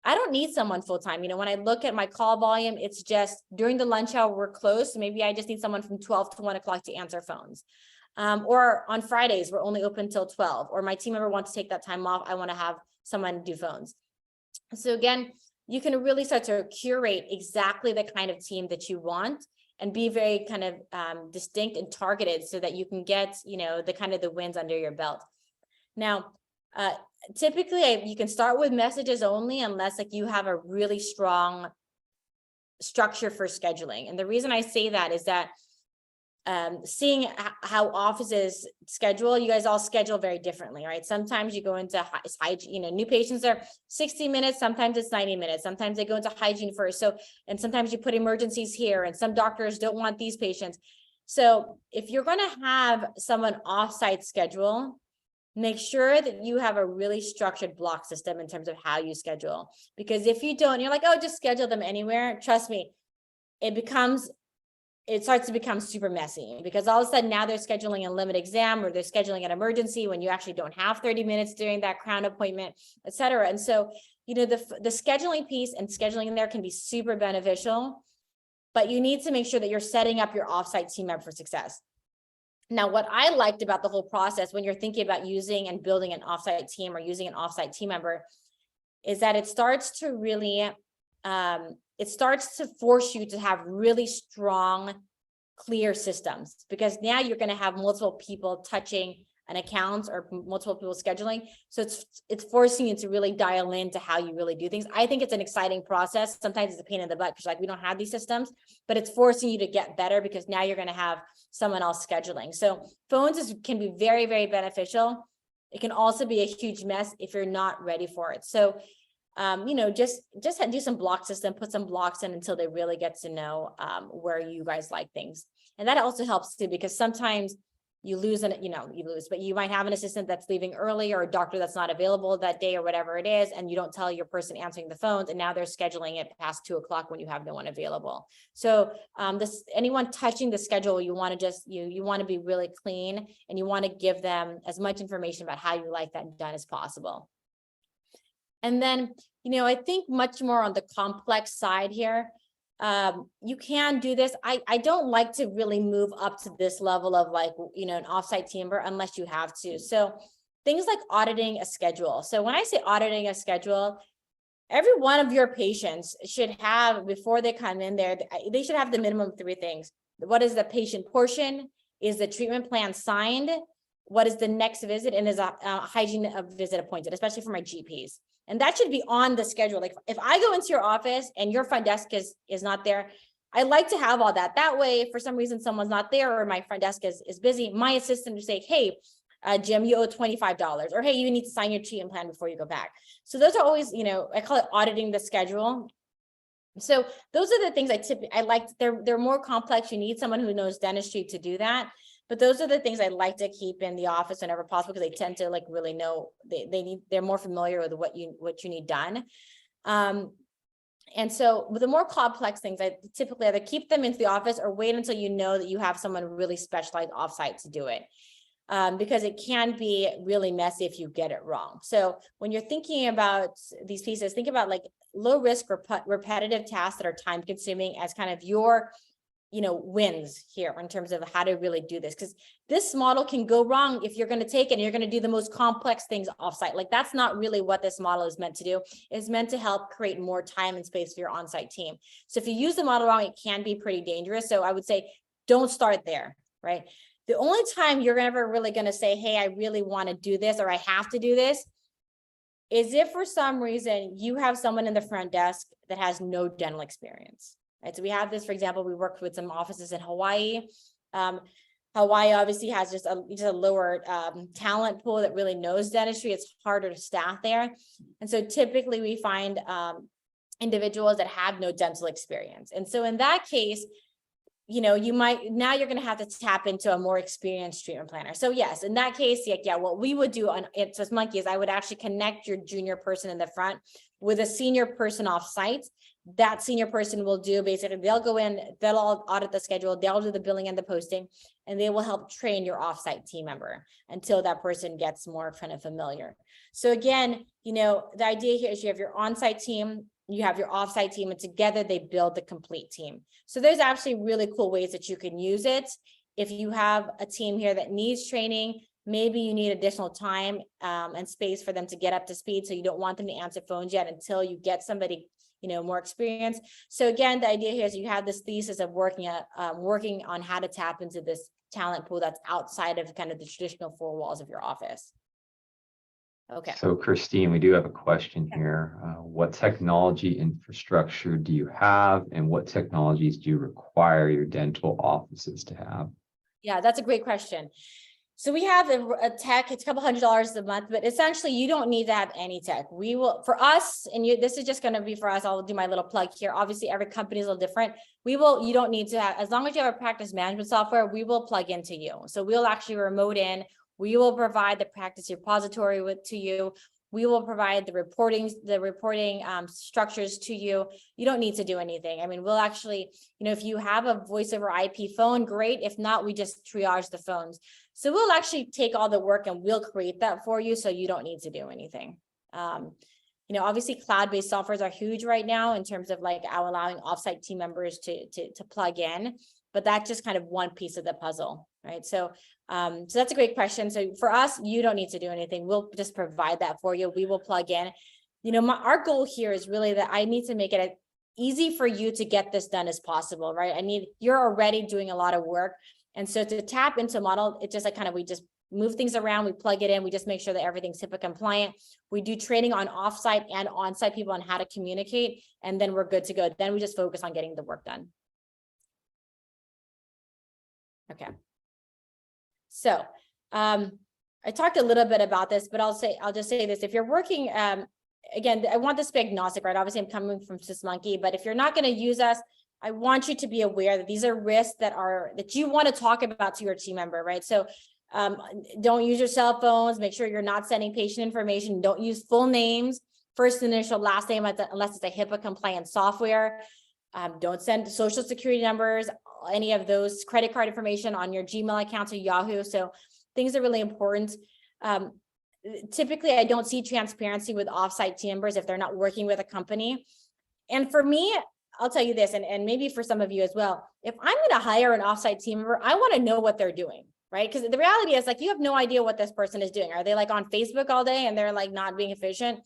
S2: I don't need someone full time. When I look at my call volume, it's just during the lunch hour, we're closed. So maybe I just need someone from 12 to 1 o'clock to answer phones. Or on Fridays, we're only open till 12, or my team member wants to take that time off. I want to have someone do phones. So again, you can really start to curate exactly the kind of team that you want and be very kind of distinct and targeted so that you can get, the wins under your belt. Now, typically you can start with messages only unless you have a really strong structure for scheduling. And the reason I say that is that seeing how offices schedule, you guys all schedule very differently, right? Sometimes you go into hygiene, new patients are 60 minutes, sometimes it's 90 minutes, sometimes they go into hygiene first. So, and sometimes you put emergencies here, and some doctors don't want these patients. So if you're going to have someone offsite schedule, make sure that you have a really structured block system in terms of how you schedule. Because if you don't, you're like, oh, just schedule them anywhere. Trust me, it starts to become super messy, because all of a sudden now they're scheduling a limit exam, or they're scheduling an emergency when you actually don't have 30 minutes during that crown appointment, et cetera. And so, the scheduling piece and scheduling in there can be super beneficial, but you need to make sure that you're setting up your offsite team member for success. Now, what I liked about the whole process when you're thinking about using and building an offsite team or using an offsite team member is that it starts to really, it starts to force you to have really strong, clear systems, because now you're going to have multiple people touching an account or multiple people scheduling. So it's forcing you to really dial into how you really do things. I think it's an exciting process. Sometimes it's a pain in the butt because we don't have these systems, but it's forcing you to get better because now you're going to have someone else scheduling. So phones can be very, very beneficial. It can also be a huge mess if you're not ready for it. So, just do some block system, put some blocks in until they really get to know where you guys like things. And that also helps too, because sometimes you lose, but you might have an assistant that's leaving early, or a doctor that's not available that day, or whatever it is, and you don't tell your person answering the phones, and now they're scheduling it past 2 o'clock when you have no one available. So anyone touching the schedule, you want to you want to be really clean, and you want to give them as much information about how you like that done as possible. And then, I think much more on the complex side here. You can do this. I don't like to really move up to this level of an offsite team member unless you have to. So things like auditing a schedule. So when I say auditing a schedule, every one of your patients should have, before they come in there, they should have the minimum of 3 things. What is the patient portion? Is the treatment plan signed? What is the next visit? And is a hygiene visit appointed, especially for my GPs. And that should be on the schedule. Like if I go into your office and your front desk is not there, I like to have all that. That way, if for some reason someone's not there or my front desk is busy, my assistant would say, hey, Jim, you owe $25, or hey, you need to sign your treatment plan before you go back. So those are always, I call it auditing the schedule. So those are the things I like. They're more complex. You need someone who knows dentistry to do that. But those are the things I like to keep in the office whenever possible, because they tend to really know they're more familiar with what you need done. And so with the more complex things, I typically either keep them into the office or wait until you know that you have someone really specialized offsite to do it. Because it can be really messy if you get it wrong. So when you're thinking about these pieces, think about low risk repetitive tasks that are time consuming as kind of your wins here in terms of how to really do this, because this model can go wrong if you're going to take it and you're going to do the most complex things offsite. That's not really what this model is meant to do. It's meant to help create more time and space for your onsite team. So if you use the model wrong, it can be pretty dangerous. So I would say, don't start there, right? The only time you're ever really going to say, hey, I really want to do this, or I have to do this, is if for some reason you have someone in the front desk that has no dental experience. Right? So we have this, for example, we worked with some offices in Hawaii. Hawaii obviously has just a lower talent pool that really knows dentistry. It's harder to staff there. And so typically we find individuals that have no dental experience. And so in that case, you know, you're going to have to tap into a more experienced treatment planner. So yes, in that case, yeah, what we would do on Swiss Monkey is I would actually connect your junior person in the front with a senior person off site. That senior person will do basically, they'll go in, they'll all audit the schedule, they'll do the billing and the posting, and they will help train your offsite team member until that person gets more kind of familiar. So again, you know, the idea here is you have your on-site team, you have your offsite team, and together they build the complete team. So there's actually really cool ways that you can use it. If you have a team here that needs training, maybe you need additional time and space for them to get up to speed. So you don't want them to answer phones yet until you get somebody, you know, more experience. So again, the idea here is you have this thesis of working on how to tap into this talent pool that's outside of kind of the traditional four walls of your office. Okay.
S3: So Christine, we do have a question here. What technology infrastructure do you have, and what technologies do you require your dental offices to have?
S2: Yeah, that's a great question. So we have a tech, it's a couple $100 a month, but essentially you don't need to have any tech. We will, for us, and this is just going to be for us, I'll do my little plug here. Obviously every company is a little different. You don't need to have, as long as you have a practice management software, we will plug into you. So we'll actually remote in, we will provide the practice repository to you. We will provide the reporting structures to you. You don't need to do anything. I mean, we'll actually, you know, if you have a voice over IP phone, great. If not, we just triage the phones. So we'll actually take all the work and we'll create that for you. So you don't need to do anything. You know, obviously cloud-based softwares are huge right now in terms of like allowing offsite team members to plug in, but that's just kind of one piece of the puzzle, right? So that's a great question. So for us, you don't need to do anything. We'll just provide that for you. We will plug in. You know, our goal here is really that I need to make it as easy for you to get this done as possible, right? You're already doing a lot of work. And so to tap into a model, it's just like we just move things around, we plug it in, we just make sure that everything's HIPAA compliant. We do training on offsite and onsite people on how to communicate, and then we're good to go. Then we just focus on getting the work done. Okay. So I talked a little bit about this, but I'll just say this. If you're working, again, I want this to be agnostic, right? Obviously I'm coming from Swiss Monkey, but if you're not going to use us, I want you to be aware that these are risks that you want to talk about to your team member, right? So don't use your cell phones, make sure you're not sending patient information, don't use full names, first initial, last name, unless it's a HIPAA compliant software. Don't send social security numbers, any of those credit card information on your Gmail account or Yahoo. So things are really important. Typically, I don't see transparency with offsite team members if they're not working with a company. And for me, I'll tell you this, and maybe for some of you as well, if I'm going to hire an offsite team member, I want to know what they're doing, right? Because the reality is like, you have no idea what this person is doing. Are they like on Facebook all day and they're like not being efficient?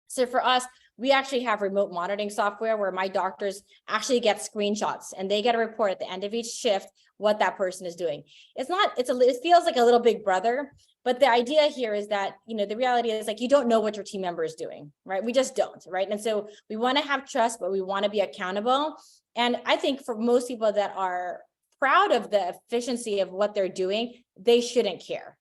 S2: So for us, we actually have remote monitoring software where my doctors actually get screenshots and they get a report at the end of each shift what that person is doing. It feels like a little big brother, but the idea here is that, you know, the reality is like, you don't know what your team member is doing, right? We just don't, right? And so we want to have trust, but we want to be accountable. And I think for most people that are proud of the efficiency of what they're doing, they shouldn't care.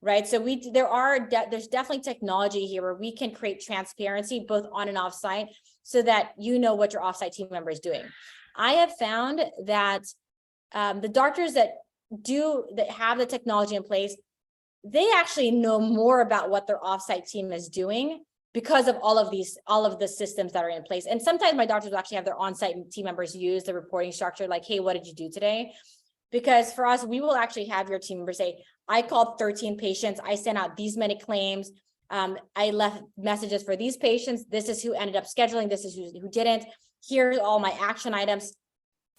S2: Right. So there's definitely technology here where we can create transparency both on and off site so that you know what your offsite team member is doing. I have found that the doctors that have the technology in place, they actually know more about what their offsite team is doing because of all of the systems that are in place. And sometimes my doctors will actually have their on-site team members use the reporting structure like, hey, what did you do today? Because for us, we will actually have your team member say, I called 13 patients. I sent out these many claims. I left messages for these patients. This is who ended up scheduling. This is who didn't. Here's all my action items.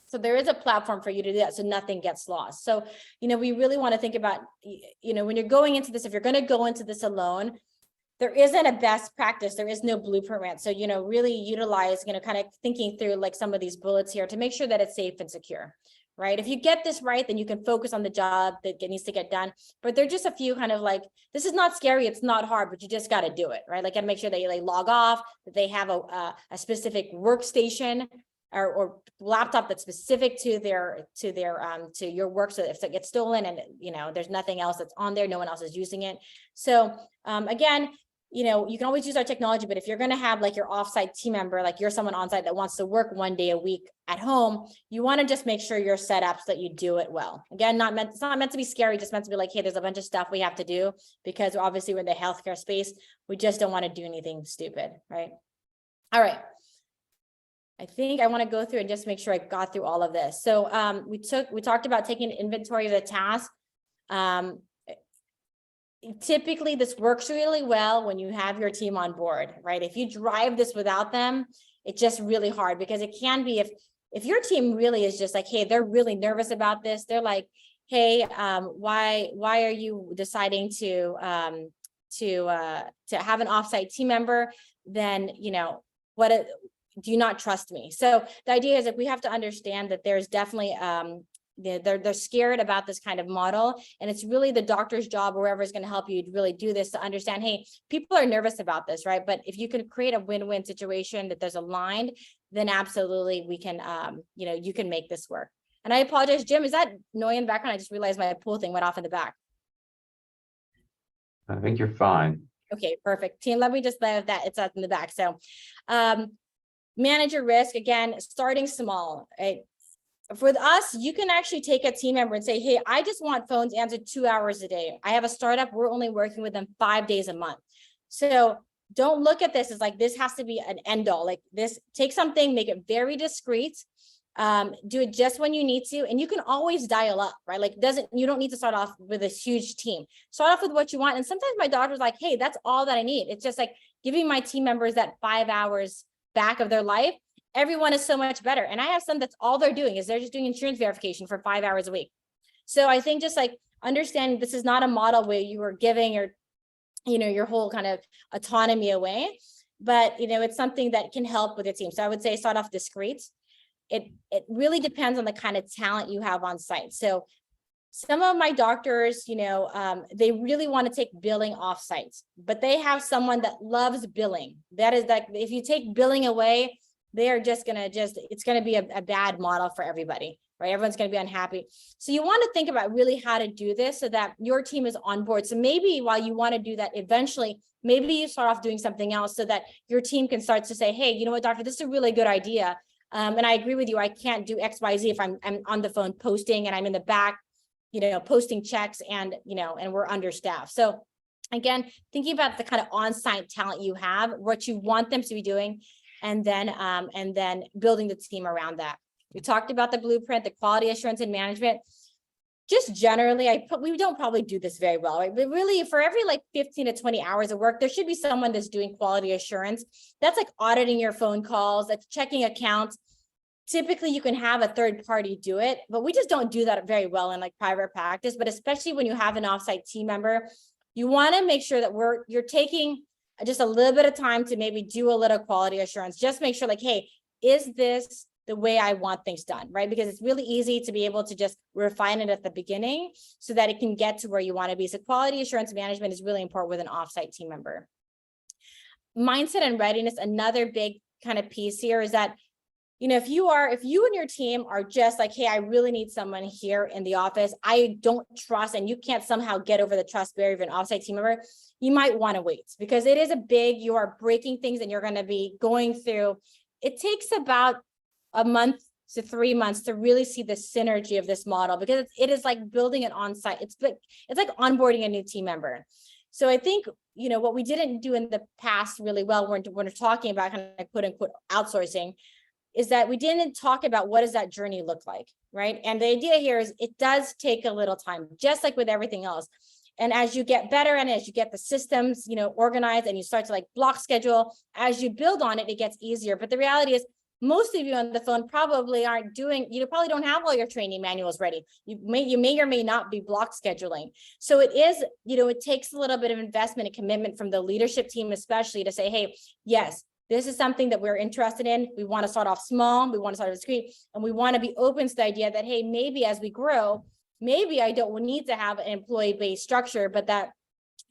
S2: So there is a platform for you to do that so nothing gets lost. So, you know, we really want to think about, you know, when you're going into this, if you're going to go into this alone, there isn't a best practice. There is no blueprint. So, you know, really utilize, you know, kind of thinking through like some of these bullets here to make sure that it's safe and secure. Right. If you get this right, then you can focus on the job that needs to get done. But there're just a few kind of like, this is not scary. It's not hard, but you just got to do it. Right. Like, got to make sure that they log off, that they have a specific workstation or laptop that's specific to your work. So if it gets stolen and there's nothing else that's on there, no one else is using it. So again, you can always use our technology, but if you're going to have like your offsite team member, like you're someone on site that wants to work 1 day a week at home, you want to just make sure you're set up so that you do it well. Again, it's not meant to be scary, just meant to be like, hey, there's a bunch of stuff we have to do because obviously we're in the healthcare space. We just don't want to do anything stupid, right? All right. I think I want to go through and just make sure I got through all of this. So we talked about taking inventory of the task. Typically this works really well when you have your team on board, right? If you drive this without them, it's just really hard, because it can be if your team really is just like, hey, they're really nervous about this. They're like, hey, why are you deciding to have an offsite team member? Then, do you not trust me? So the idea is that we have to understand that there's definitely they're scared about this kind of model, and it's really the doctor's job, or whoever is going to help you really do this, to understand, hey, people are nervous about this, right? But if you can create a win-win situation that there's aligned, then absolutely we can, you can make this work. And I apologize, Jim, is that noise in the background? I just realized my pool thing went off in the back.
S3: I think you're fine.
S2: Okay, perfect. Team, let me just let that it's up in the back. So manage your risk, again, starting small, right? For us, you can actually take a team member and say, hey, I just want phones answered 2 hours a day. I have a startup, we're only working with them 5 days a month. So don't look at this as like, this has to be an end all. Like this, take something, make it very discreet, do it just when you need to, and you can always dial up, right? Like you don't need to start off with a huge team. Start off with what you want. And sometimes my doctor's like, hey, that's all that I need. It's just like giving my team members that 5 hours back of their life. Everyone is so much better. And I have some that's all they're doing is they're just doing insurance verification for 5 hours a week. So I think just like understanding this is not a model where you are giving your whole kind of autonomy away, but it's something that can help with your team. So I would say start off discreet. It really depends on the kind of talent you have on site. So some of my doctors, they really want to take billing off site, but they have someone that loves billing. That is like, if you take billing away, they're just it's going to be a bad model for everybody, right? Everyone's going to be unhappy. So you want to think about really how to do this so that your team is on board. So maybe while you want to do that, eventually, maybe you start off doing something else so that your team can start to say, hey, you know what, doctor, this is a really good idea. And I agree with you. I can't do X, Y, Z if I'm on the phone posting and I'm in the back, posting checks and we're understaffed. So again, thinking about the kind of on-site talent you have, what you want them to be doing, and then building the team around that. We talked about the blueprint, the quality assurance and management. Just generally, we don't probably do this very well, right? But really, for every like 15 to 20 hours of work, there should be someone that's doing quality assurance. That's like auditing your phone calls, that's checking accounts. Typically, you can have a third party do it, but we just don't do that very well in like private practice. But especially when you have an offsite team member, you want to make sure that you're taking just a little bit of time to maybe do a little quality assurance. Just make sure like, hey, is this the way I want things done, right? Because it's really easy to be able to just refine it at the beginning so that it can get to where you want to be. So quality assurance management is really important with an offsite team member. Mindset and readiness, another big kind of piece here is that, if you and your team are just like, hey, I really need someone here in the office, I don't trust, and you can't somehow get over the trust barrier of an offsite team member, you might want to wait, because it is you are breaking things and you're going to be going through. It takes about a month to 3 months to really see the synergy of this model, because it is like building an on-site. It's like onboarding a new team member. So I think, what we didn't do in the past really well when we're talking about kind of quote unquote outsourcing, is that we didn't talk about what does that journey look like, right? And the idea here is it does take a little time, just like with everything else. And as you get better and as you get the systems, organized and you start to like block schedule, as you build on it, it gets easier. But the reality is most of you on the phone probably aren't probably don't have all your training manuals ready. You may or may not be block scheduling. So it is, it takes a little bit of investment and commitment from the leadership team, especially to say, hey, yes, this is something that we're interested in. We want to start off small. We want to start discreet, and we want to be open to the idea that, hey, maybe as we grow, maybe I don't need to have an employee-based structure, but that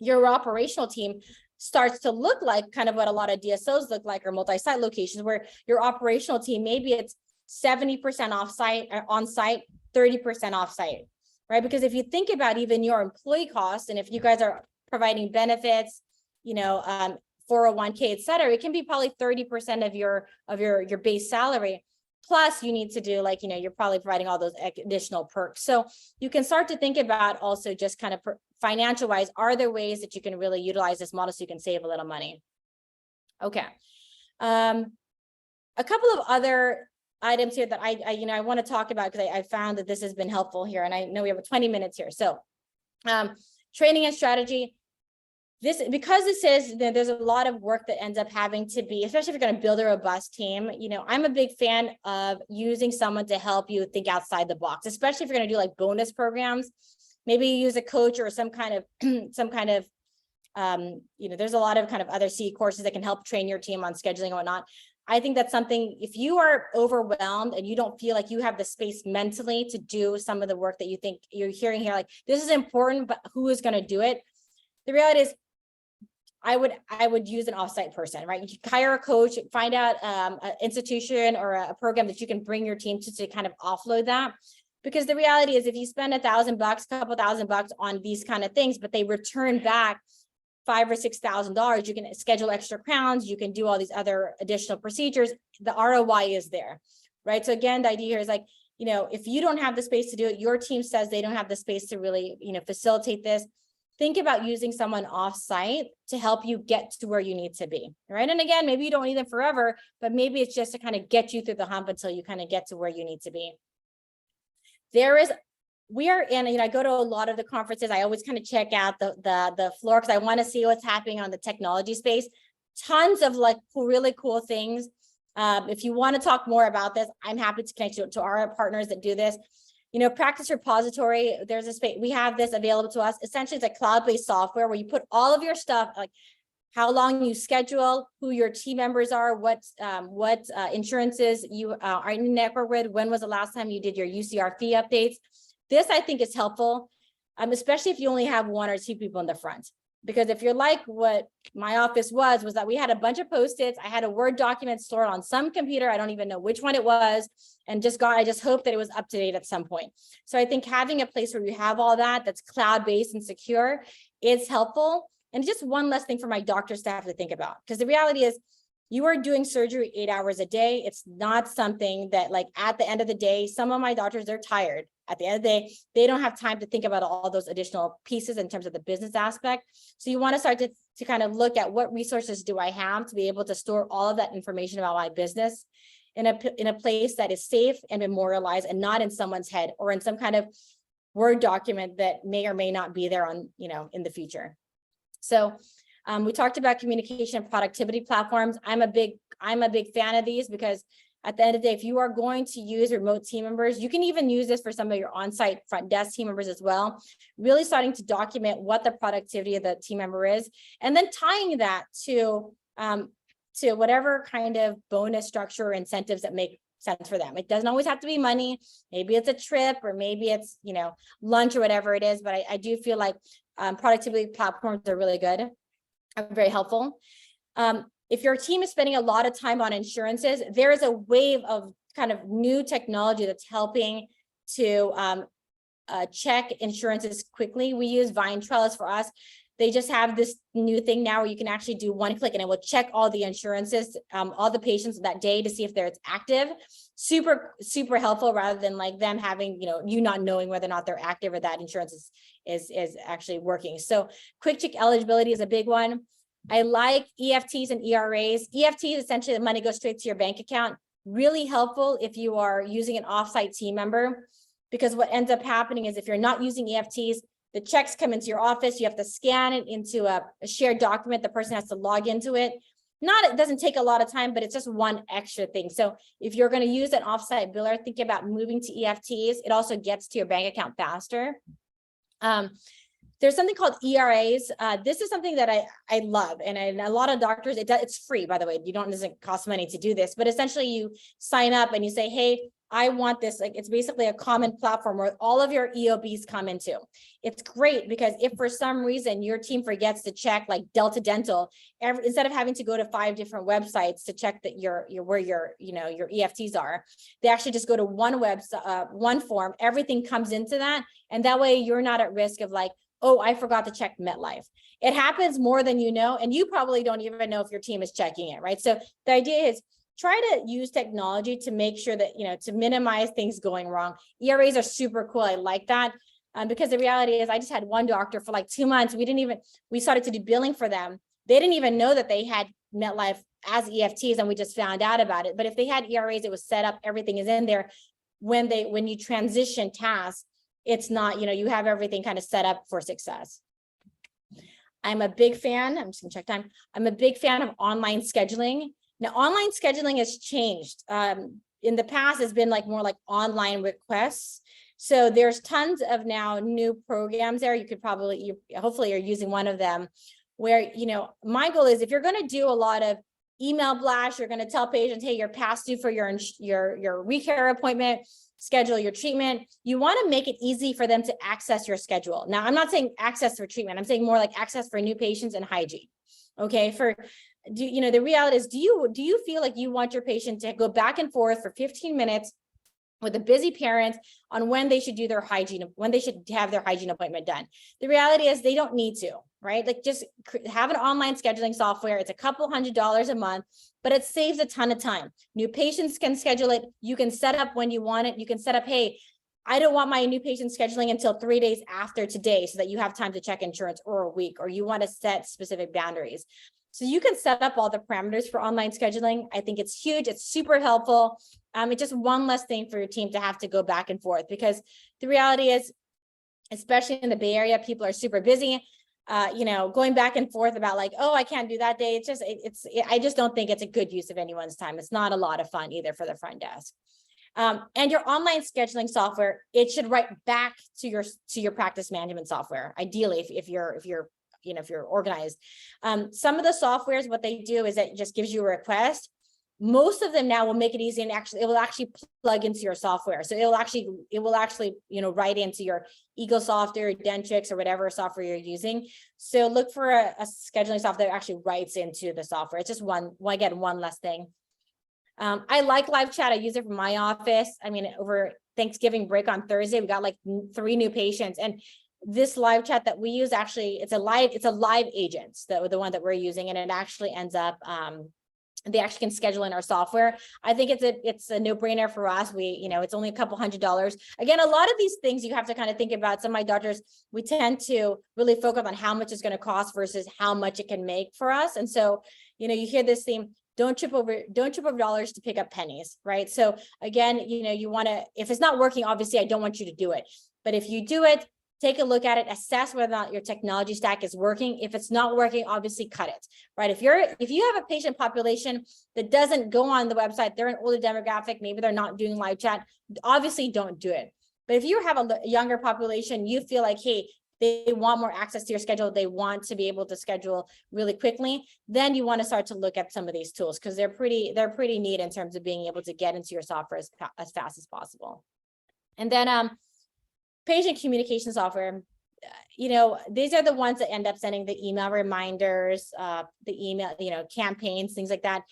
S2: your operational team starts to look like kind of what a lot of DSOs look like, or multi-site locations, where your operational team, maybe it's 70% offsite or on-site, 30% offsite, right? Because if you think about even your employee costs, and if you guys are providing benefits, 401k, et cetera, it can be probably 30% of your base salary. Plus you need to do you're probably providing all those additional perks. So you can start to think about also just kind of financial wise, are there ways that you can really utilize this model so you can save a little money? Okay. A couple of other items here that I want to talk about because I found that this has been helpful here, and I know we have 20 minutes here. So training and strategy. Because there's a lot of work that ends up having to be, especially if you're going to build a robust team. I'm a big fan of using someone to help you think outside the box, especially if you're going to do like bonus programs. Maybe you use a coach or some kind of there's a lot of kind of other C courses that can help train your team on scheduling and whatnot. I think that's something, if you are overwhelmed and you don't feel like you have the space mentally to do some of the work that you think you're hearing here, like this is important, but who is going to do it? The reality is, I would use an offsite person, right? You hire a coach, find out an institution or a program that you can bring your team to kind of offload that. Because the reality is, if you spend $1,000, couple $1,000 on these kind of things, but they return back $5,000 or $6,000, you can schedule extra crowns, you can do all these other additional procedures. The ROI is there, right? So again, the idea here is if you don't have the space to do it, your team says they don't have the space to really, facilitate this. Think about using someone off-site to help you get to where you need to be, right? And again, maybe you don't need them forever, but maybe it's just to kind of get you through the hump until you kind of get to where you need to be. We are in, I go to a lot of the conferences. I always kind of check out the floor because I want to see what's happening on the technology space. Tons of really cool things. If you want to talk more about this, I'm happy to connect you to our partners that do this. Practice repository, there's a space, we have this available to us. Essentially, it's a cloud-based software where you put all of your stuff, like how long you schedule, who your team members are, what insurances you are in network with, when was the last time you did your UCR fee updates. This, I think, is helpful, especially if you only have 1 or 2 people in the front. Because if you're like what my office was that we had a bunch of Post-its. I had a Word document stored on some computer. I don't even know which one it was. And I just hope that it was up to date at some point. So I think having a place where you have all that's cloud-based and secure is helpful. And just one less thing for my doctor staff to think about. Because the reality is, you are doing surgery 8 hours a day. It's not something that at the end of the day, some of my doctors, they're tired. At the end of the day, they don't have time to think about all those additional pieces in terms of the business aspect. So you want to start to kind of look at what resources do I have to be able to store all of that information about my business in a place that is safe and memorialized and not in someone's head or in some kind of Word document that may or may not be there on, in the future. So we talked about communication and productivity platforms. I'm a big fan of these because at the end of the day, if you are going to use remote team members, you can even use this for some of your on-site front desk team members as well. Really starting to document what the productivity of the team member is, and then tying that to whatever kind of bonus structure or incentives that make sense for them. It doesn't always have to be money. Maybe it's a trip, or maybe it's lunch or whatever it is. But I do feel like productivity platforms are really good. Very helpful. If your team is spending a lot of time on insurances, there is a wave of kind of new technology that's helping to check insurances quickly. We use Vine Trellis for us. They just have this new thing now where you can actually do one click and it will check all the insurances, all the patients that day to see if they're active. Super, super helpful rather than them having, you not knowing whether or not they're active or that insurance is actually working. So quick check eligibility is a big one. I like EFTs and ERAs. EFTs, essentially the money goes straight to your bank account. Really helpful if you are using an offsite team member, because what ends up happening is if you're not using EFTs, the checks come into your office, you have to scan it into a shared document. The person has to log into it. It doesn't take a lot of time, but it's just one extra thing. So if you're going to use an offsite biller, think about moving to EFTs. It also gets to your bank account faster. There's something called ERAs. This is something that I love. And a lot of doctors, it's free, by the way. It doesn't cost money to do this, but essentially you sign up and you say, hey, I want this, like, it's basically a common platform where all of your EOBs come into. It's great because if for some reason your team forgets to check like Delta Dental, instead of having to go to 5 different websites to check that where your EFTs are, they actually just go to one website, one form, everything comes into that. And that way you're not at risk of like, oh, I forgot to check MetLife. It happens more than you know, and you probably don't even know if your team is checking it, right? So the idea is try to use technology to make sure that, to minimize things going wrong. ERAs are super cool. I like that because the reality is I just had one doctor for like 2 months. We started to do billing for them. They didn't even know that they had MetLife as EFTs, and we just found out about it. But if they had ERAs, it was set up, everything is in there. When you transition tasks, it's not, you have everything kind of set up for success. I'm a big fan, I'm just gonna check time. I'm a big fan of online scheduling. Now, online scheduling has changed. In the past, it's been like more like online requests. So there's tons of now new programs there. You could probably, hopefully you're using one of them where, my goal is if you're going to do a lot of email blast, you're going to tell patients, hey, you're past due for your recare appointment, schedule your treatment. You want to make it easy for them to access your schedule. Now, I'm not saying access for treatment. I'm saying more like access for new patients and hygiene. Okay. The reality is, do you feel like you want your patient to go back and forth for 15 minutes with a busy parent on when they should do their hygiene, when they should have their hygiene appointment done? The reality is they don't need to, right? Like just have an online scheduling software. It's a couple $100s a month, but it saves a ton of time. New patients can schedule it. You can set up when you want it. You can set up, hey, I don't want my new patient scheduling until 3 days after today so that you have time to check insurance, or a week, or you want to set specific boundaries. So you can set up all the parameters for online scheduling. I think it's huge. It's super helpful. It's just one less thing for your team to have to go back and forth, because the reality is, especially in the Bay Area, people are super busy. Going back and forth about like, oh, I can't do that day. I just don't think it's a good use of anyone's time. It's not a lot of fun either for the front desk. And your online scheduling software, it should write back to your practice management software. Ideally, if you're organized. Some of the softwares, what they do is it just gives you a request. Most of them now will make it easy, and it will actually plug into your software. So it will actually write into your EagleSoft or Dentrix or whatever software you're using. So look for a scheduling software that actually writes into the software. It's just one less thing. I like live chat. I use it for my office. I mean, over Thanksgiving break on Thursday, we got like 3 new patients, and this live chat that we use, actually, it's a live agent, the one that we're using, and it actually ends up, they actually can schedule in our software. I think it's a no-brainer for us. It's only a couple $100s. Again, a lot of these things you have to kind of think about. Some of my doctors, we tend to really focus on how much it's going to cost versus how much it can make for us. And so, you hear this theme, don't trip over dollars to pick up pennies, right? So again, you want to, if it's not working, obviously I don't want you to do it. But if you do it, take a look at it, assess whether or not your technology stack is working. If it's not working, obviously cut it, right? If you have a patient population that doesn't go on the website, they're an older demographic, maybe they're not doing live chat, obviously don't do it. But if you have a younger population, you feel like, hey, they want more access to your schedule, they want to be able to schedule really quickly, then you want to start to look at some of these tools, because they're pretty neat in terms of being able to get into your software as fast as possible. And then patient communication software, these are the ones that end up sending the email reminders, the email, campaigns, things like that.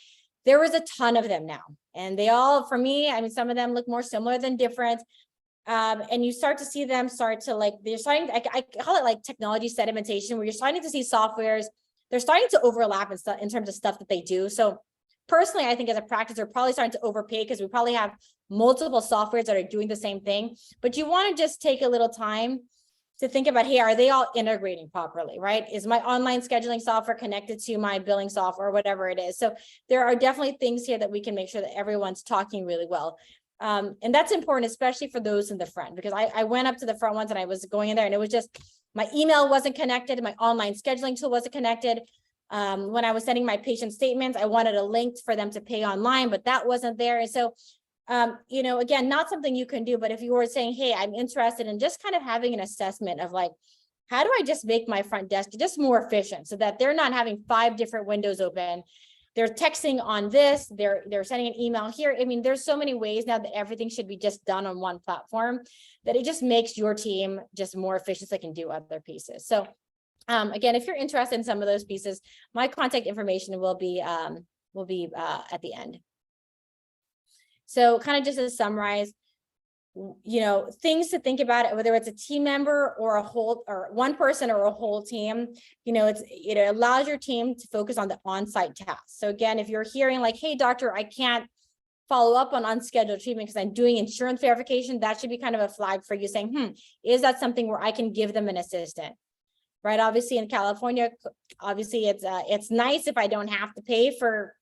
S2: There was a ton of them now, and they all, for me, I mean, some of them look more similar than different. And you start to see them I call it like technology sedimentation, where you're starting to see softwares, they're starting to overlap in terms of stuff that they do. So personally, I think as a practice, they're probably starting to overpay, because we probably have multiple softwares that are doing the same thing. But you want to just take a little time to think about, hey, are they all integrating properly, right? Is my online scheduling software connected to my billing software, or whatever it is? So there are definitely things here that we can make sure that everyone's talking really well. And that's important, especially for those in the front, because I went up to the front once and I was going in there and it was just, my email wasn't connected, my online scheduling tool wasn't connected. When I was sending my patient statements, I wanted a link for them to pay online, but that wasn't there. And so, again, not something you can do, but if you were saying, hey, I'm interested in just kind of having an assessment of like, how do I just make my front desk just more efficient so that they're not having 5 different windows open? they're texting on this, they're sending an email here. I mean, there's so many ways now that everything should be just done on one platform that it just makes your team just more efficient so they can do other pieces. So again, if you're interested in some of those pieces, my contact information will be at the end. So kind of just to summarize, things to think about, whether it's a team member or one person or a whole team, it allows your team to focus on the on-site tasks. So again, if you're hearing like, hey, doctor, I can't follow up on unscheduled treatment because I'm doing insurance verification, that should be kind of a flag for you saying, is that something where I can give them an assistant? Right? Obviously in California, obviously it's nice if I don't have to pay for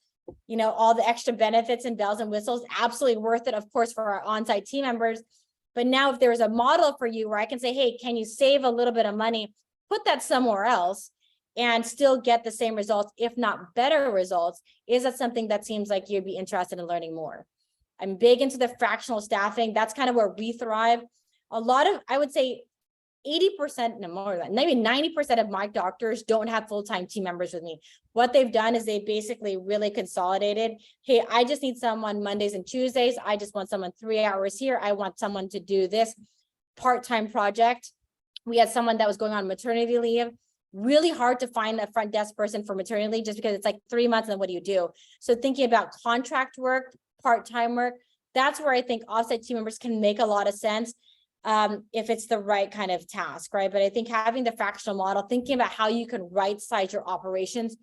S2: all the extra benefits and bells and whistles. Absolutely worth it, of course, for our on-site team members. But now if there's a model for you where I can say, hey, can you save a little bit of money, put that somewhere else and still get the same results, if not better results, is that something that seems like you'd be interested in learning more? I'm big into the fractional staffing. That's kind of where we thrive. A lot of, I would say 80%, no more than maybe 90% of my doctors don't have full-time team members with me. What they've done is they basically really consolidated. Hey, I just need someone Mondays and Tuesdays. I just want someone 3 hours here. I want someone to do this part-time project. We had someone that was going on maternity leave. Really hard to find a front desk person for maternity leave just because it's like 3 months and then what do you do? So thinking about contract work, part-time work, that's where I think offsite team members can make a lot of sense. If it's the right kind of task, right? But I think having the fractional model, thinking about how you can right-size your operations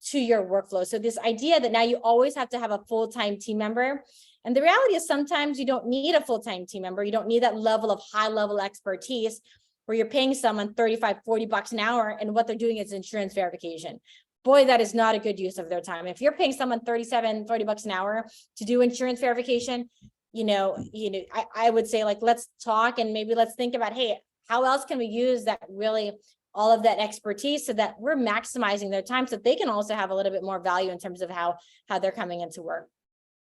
S2: to your workflow. So this idea that now you always have to have a full-time team member. And the reality is sometimes you don't need a full-time team member. You don't need that level of high-level expertise where you're paying someone 35, 40 bucks an hour and what they're doing is insurance verification. Boy, that is not a good use of their time. If you're paying someone 37, 40 bucks an hour to do insurance verification, I would say, like, let's talk and maybe let's think about, hey, how else can we use that really all of that expertise so that we're maximizing their time so that they can also have a little bit more value in terms of how they're coming into work.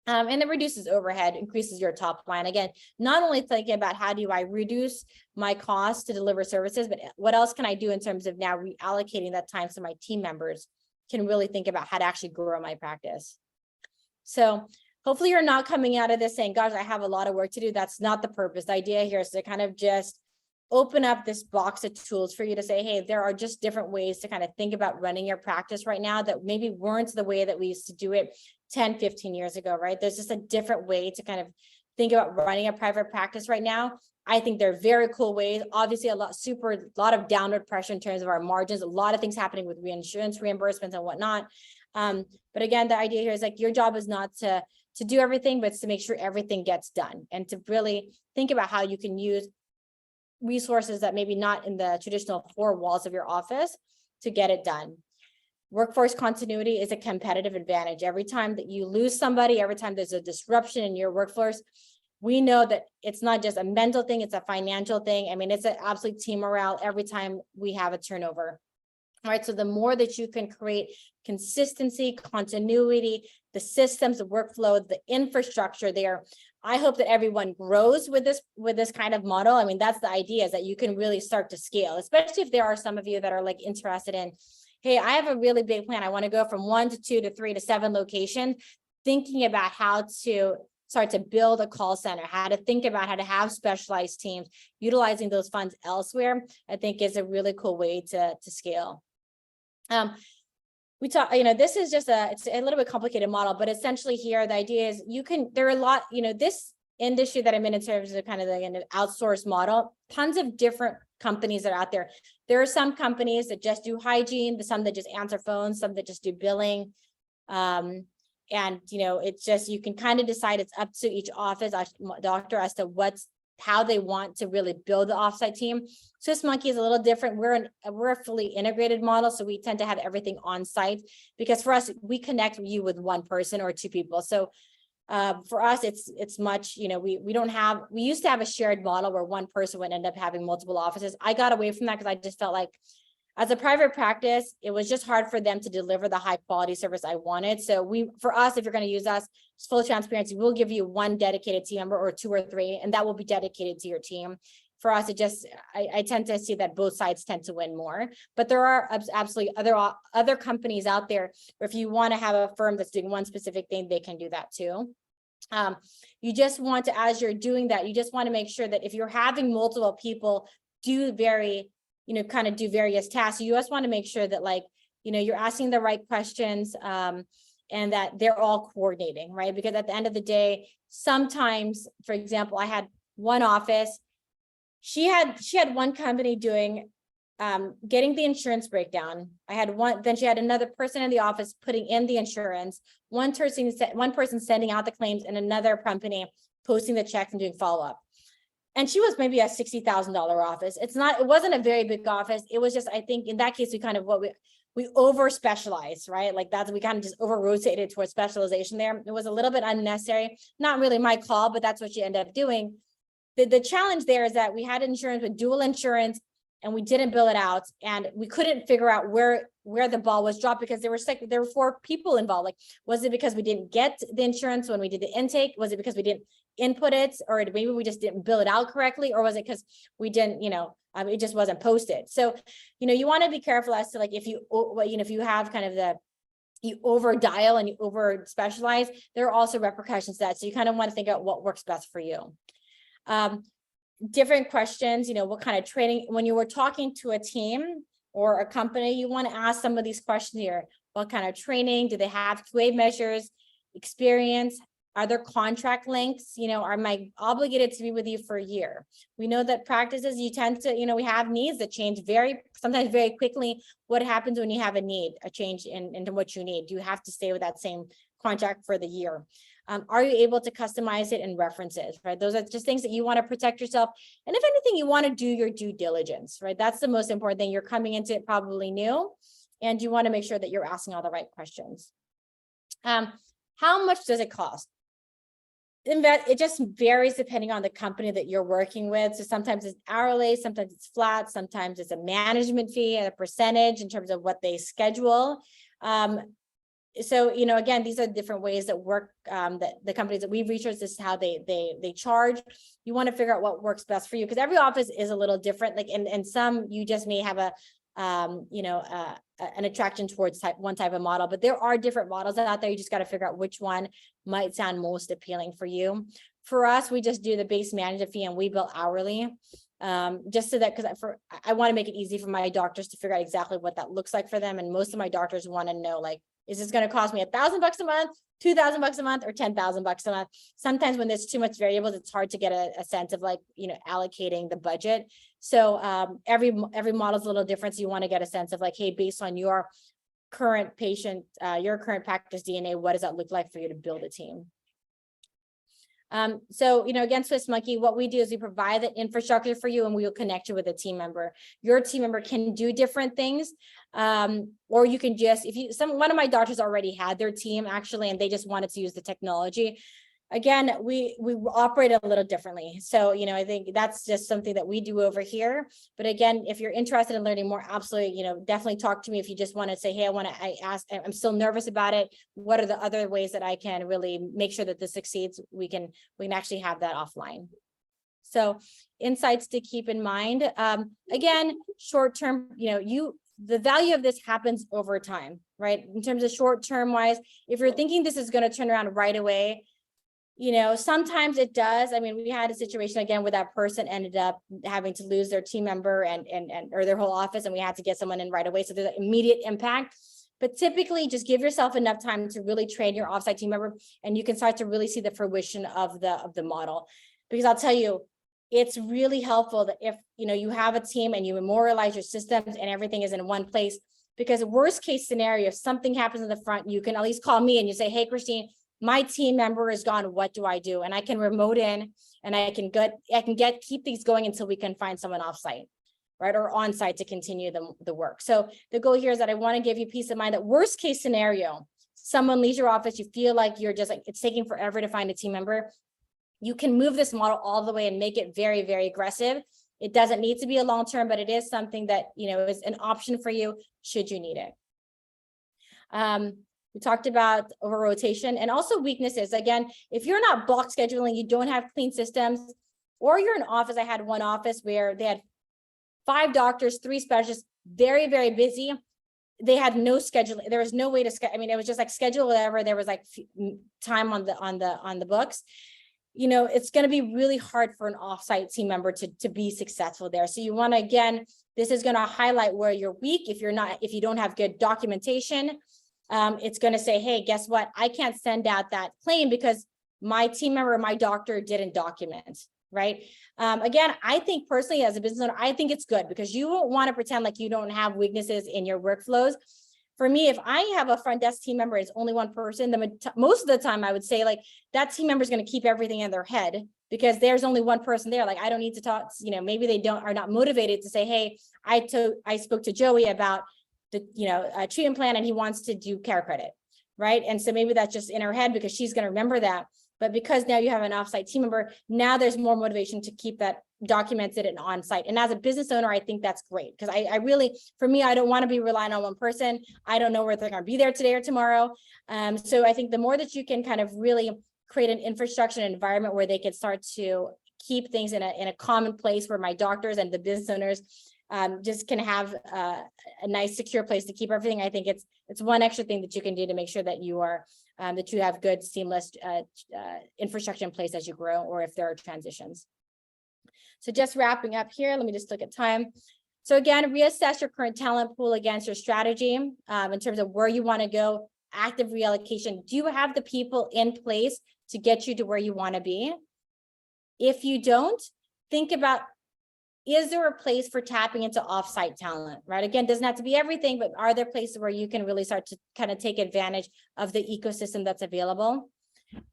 S2: And it reduces overhead, increases your top line. Again, not only thinking about how do I reduce my cost to deliver services, but what else can I do in terms of now reallocating that time so my team members can really think about how to actually grow my practice. So hopefully you're not coming out of this saying, gosh, I have a lot of work to do. That's not the purpose. The idea here is to kind of just open up this box of tools for you to say, hey, there are just different ways to kind of think about running your practice right now that maybe weren't the way that we used to do it 10, 15 years ago, right? There's just a different way to kind of think about running a private practice right now. I think they're very cool ways. Obviously, a lot of downward pressure in terms of our margins, a lot of things happening with reinsurance reimbursements and whatnot. But again, the idea here is like your job is not to do everything, but it's to make sure everything gets done and to really think about how you can use resources that maybe not in the traditional four walls of your office to get it done. Workforce continuity is a competitive advantage. Every time that you lose somebody, every time there's a disruption in your workforce, we know that it's not just a mental thing, it's a financial thing. I mean, it's an absolute team morale every time we have a turnover. All right, so the more that you can create consistency, continuity, the systems, the workflow, the infrastructure there, I hope that everyone grows with this kind of model. I mean, that's the idea, is that you can really start to scale, especially if there are some of you that are like interested in, hey, I have a really big plan. I want to go from 1 to 2 to 3 to 7 locations, thinking about how to start to build a call center, how to think about how to have specialized teams, utilizing those funds elsewhere, I think is a really cool way to scale. We talk, this is just it's a little bit complicated model, but essentially here, the idea is there are a lot, this industry that I'm in terms of kind of the outsourced model, tons of different companies that are out there. There are some companies that just do hygiene, some that just answer phones, some that just do billing. And, it's just, you can kind of decide, it's up to each office, doctor, as to how they want to really build the offsite team. Swiss Monkey is a little different. We're a fully integrated model, so we tend to have everything on site, because for us, we connect you with one person or 2 people. So for us, it's much, we used to have a shared model where one person would end up having multiple offices. I got away from that because I just felt like, as a private practice, it was just hard for them to deliver the high quality service I wanted. So for us, if you're going to use us, full transparency, we'll give you 1 dedicated team member or 2 or 3, and that will be dedicated to your team. for us, I tend to see that both sides tend to win more, but there are absolutely other companies out there where if you want to have a firm that's doing one specific thing, they can do that too. You just want to, as you're doing that, you just want to make sure that if you're having multiple people do kind of do various tasks, you just want to make sure that you're asking the right questions, and that they're all coordinating, right? Because at the end of the day, sometimes, for example, I had one office, she had one company doing getting the insurance breakdown. Then she had another person in the office putting in the insurance, one person sending out the claims, and another company posting the checks and doing follow-up. And she was maybe a $60,000 office. It wasn't a very big office. It was just, I think in that case, we over specialize, right? We kind of just over rotated towards specialization there. It was a little bit unnecessary, not really my call, but that's what she ended up doing. The challenge there is that we had insurance with dual insurance and we didn't bill it out, and we couldn't figure out where the ball was dropped because there were 4 people involved. Was it because we didn't get the insurance when we did the intake? Was it because we didn't input it, or maybe we just didn't bill it out correctly, or was it because we didn't, it just wasn't posted? So, you want to be careful as to if you have kind of you over dial and you over specialize, there are also repercussions to that. So you kind of want to think out what works best for you. Different questions, what kind of training, when you were talking to a team or a company, you want to ask some of these questions here. What kind of training? Do they have QA measures, experience? Are there contract lengths? Am I obligated to be with you for a year? We know that practices, you tend to, we have needs that change sometimes very quickly. What happens when you have a change into what you need? Do you have to stay with that same contract for the year? Are you able to customize it in references, right? Those are just things that you want to protect yourself. And if anything, you want to do your due diligence, right? That's the most important thing. You're coming into it probably new, and you want to make sure that you're asking all the right questions. How much does it cost? It just varies depending on the company that you're working with. So sometimes it's hourly, sometimes it's flat, sometimes it's a management fee and a percentage in terms of what they schedule. So, again, these are different ways that work, that the companies that we've researched, this is how they charge. You want to figure out what works best for you, because every office is a little different. And some, you just may have an attraction towards one type of model, but there are different models out there. You just got to figure out which one might sound most appealing for you. For us, we just do the base management fee and we bill hourly. Just so that, because I want to make it easy for my doctors to figure out exactly what that looks like for them. And most of my doctors want to know, is this going to cost me $1,000 a month, $2,000 a month, or $10,000 a month? Sometimes when there's too much variables, it's hard to get a sense of allocating the budget. So every model is a little different. So you want to get a sense of hey, based on your current patient, your current practice DNA, what does that look like for you to build a team? So, again, Swiss Monkey, what we do is we provide the infrastructure for you and we will connect you with a team member. Your team member can do different things. Or you can just, one of my doctors already had their team actually, and they just wanted to use the technology. Again, we operate a little differently. So, I think that's just something that we do over here. But again, if you're interested in learning more, absolutely, definitely talk to me. If you just want to say, hey, I'm still nervous about it. What are the other ways that I can really make sure that this succeeds? We can actually have that offline. So insights to keep in mind. Again, short-term, the value of this happens over time, right? In terms of short-term wise, if you're thinking this is going to turn around right away, sometimes it does. I mean, we had a situation again where that person ended up having to lose their team member or their whole office, and we had to get someone in right away. So there's an immediate impact. But typically, just give yourself enough time to really train your offsite team member, and you can start to really see the fruition of the model. Because I'll tell you, it's really helpful that if you have a team and you memorialize your systems and everything is in one place. Because worst case scenario, if something happens in the front, you can at least call me and you say, hey, Christine, my team member is gone. What do I do? And I can remote in and I can keep these going until we can find someone offsite, right? Or on site to continue the work. So the goal here is that I want to give you peace of mind that worst case scenario, someone leaves your office, you feel like you're just it's taking forever to find a team member. You can move this model all the way and make it very, very aggressive. It doesn't need to be a long-term, but it is something that, is an option for you should you need it. We talked about over rotation and also weaknesses. Again, if you're not block scheduling, you don't have clean systems, or you're in office. I had one office where they had 5 doctors, 3 specialists, very, very busy. They had no schedule. There was no way to schedule. I mean, it was just like schedule whatever. There was like time on the books. You know, it's going to be really hard for an offsite team member to be successful there. So you want to, again, this is going to highlight where you're weak. If you don't have good documentation, it's going to say, hey, guess what? I can't send out that claim because my team member, my doctor didn't document, right? Again, I think personally as a business owner, I think it's good because you won't want to pretend like you don't have weaknesses in your workflows. For me, if I have a front desk team member, it's only one person, most of the time I would say like that team member is going to keep everything in their head because there's only one person there. Like I don't need to talk, you know, maybe they are not motivated to say, hey, I spoke to Joey about the, you know, a treatment plan and he wants to do care credit, right? And so maybe that's just in her head because she's going to remember that. But because now you have an offsite team member, now there's more motivation to keep that documented and on site. And as a business owner, I think that's great because I really, for me, I don't want to be relying on one person. I don't know whether they're going to be there today or tomorrow. So I think the more that you can kind of really create an infrastructure and environment where they can start to keep things in a common place where my doctors and the business owners just can have a nice, secure place to keep everything. I think it's one extra thing that you can do to make sure that you are that you have good, seamless infrastructure in place as you grow, or if there are transitions. So just wrapping up here, let me just look at time. So again, reassess your current talent pool against your strategy in terms of where you want to go. Active reallocation. Do you have the people in place to get you to where you want to be? If you don't, think about, is there a place for tapping into offsite talent, right? Again, doesn't have to be everything, but are there places where you can really start to kind of take advantage of the ecosystem that's available?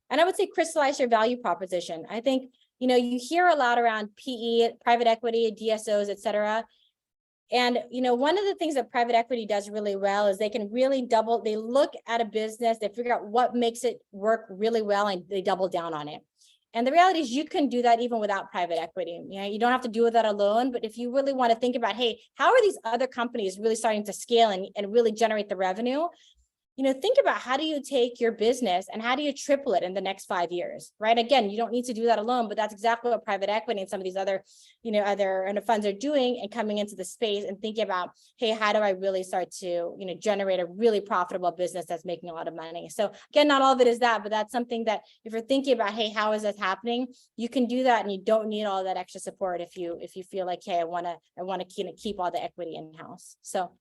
S2: And I would say crystallize your value proposition. I think, you know, you hear a lot around PE, private equity, DSOs, et cetera. And, you know, one of the things that private equity does really well is they can really they look at a business, they figure out what makes it work really well, and they double down on it. And the reality is you can do that even without private equity. You know, you don't have to do that alone, but if you really want to think about, hey, how are these other companies really starting to scale and really generate the revenue? You know, think about how do you take your business and how do you triple it in the next 5 years, right? Again, you don't need to do that alone, but that's exactly what private equity and some of these other, you know, other funds are doing and coming into the space and thinking about, hey, how do I really start to, you know, generate a really profitable business that's making a lot of money? So again, not all of it is that, but that's something that if you're thinking about, hey, how is this happening? You can do that and you don't need all that extra support if you feel like, hey, I want to keep all the equity in-house. So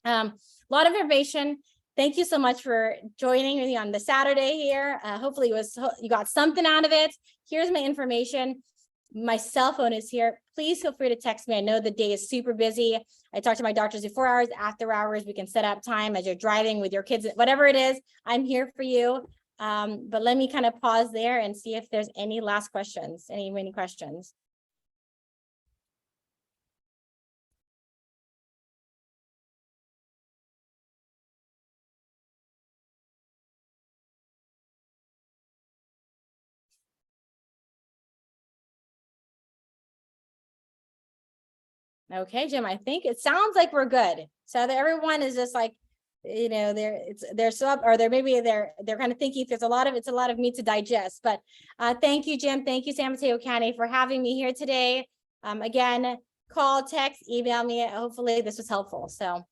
S2: a lot of information. Thank you so much for joining me on the Saturday here. Hopefully you got something out of it. Here's my information. My cell phone is here. Please feel free to text me. I know the day is super busy. I talk to my doctors before hours, after hours. We can set up time as you're driving with your kids, whatever it is. I'm here for you. But let me kind of pause there and see if there's any last questions, any questions. Okay, Jim, I think it sounds like we're good. So that everyone is just like, you know, they're kind of thinking it's a lot of meat to digest. But thank you, Jim. Thank you, San Mateo County, for having me here today. Again, call, text, email me. Hopefully this was helpful. So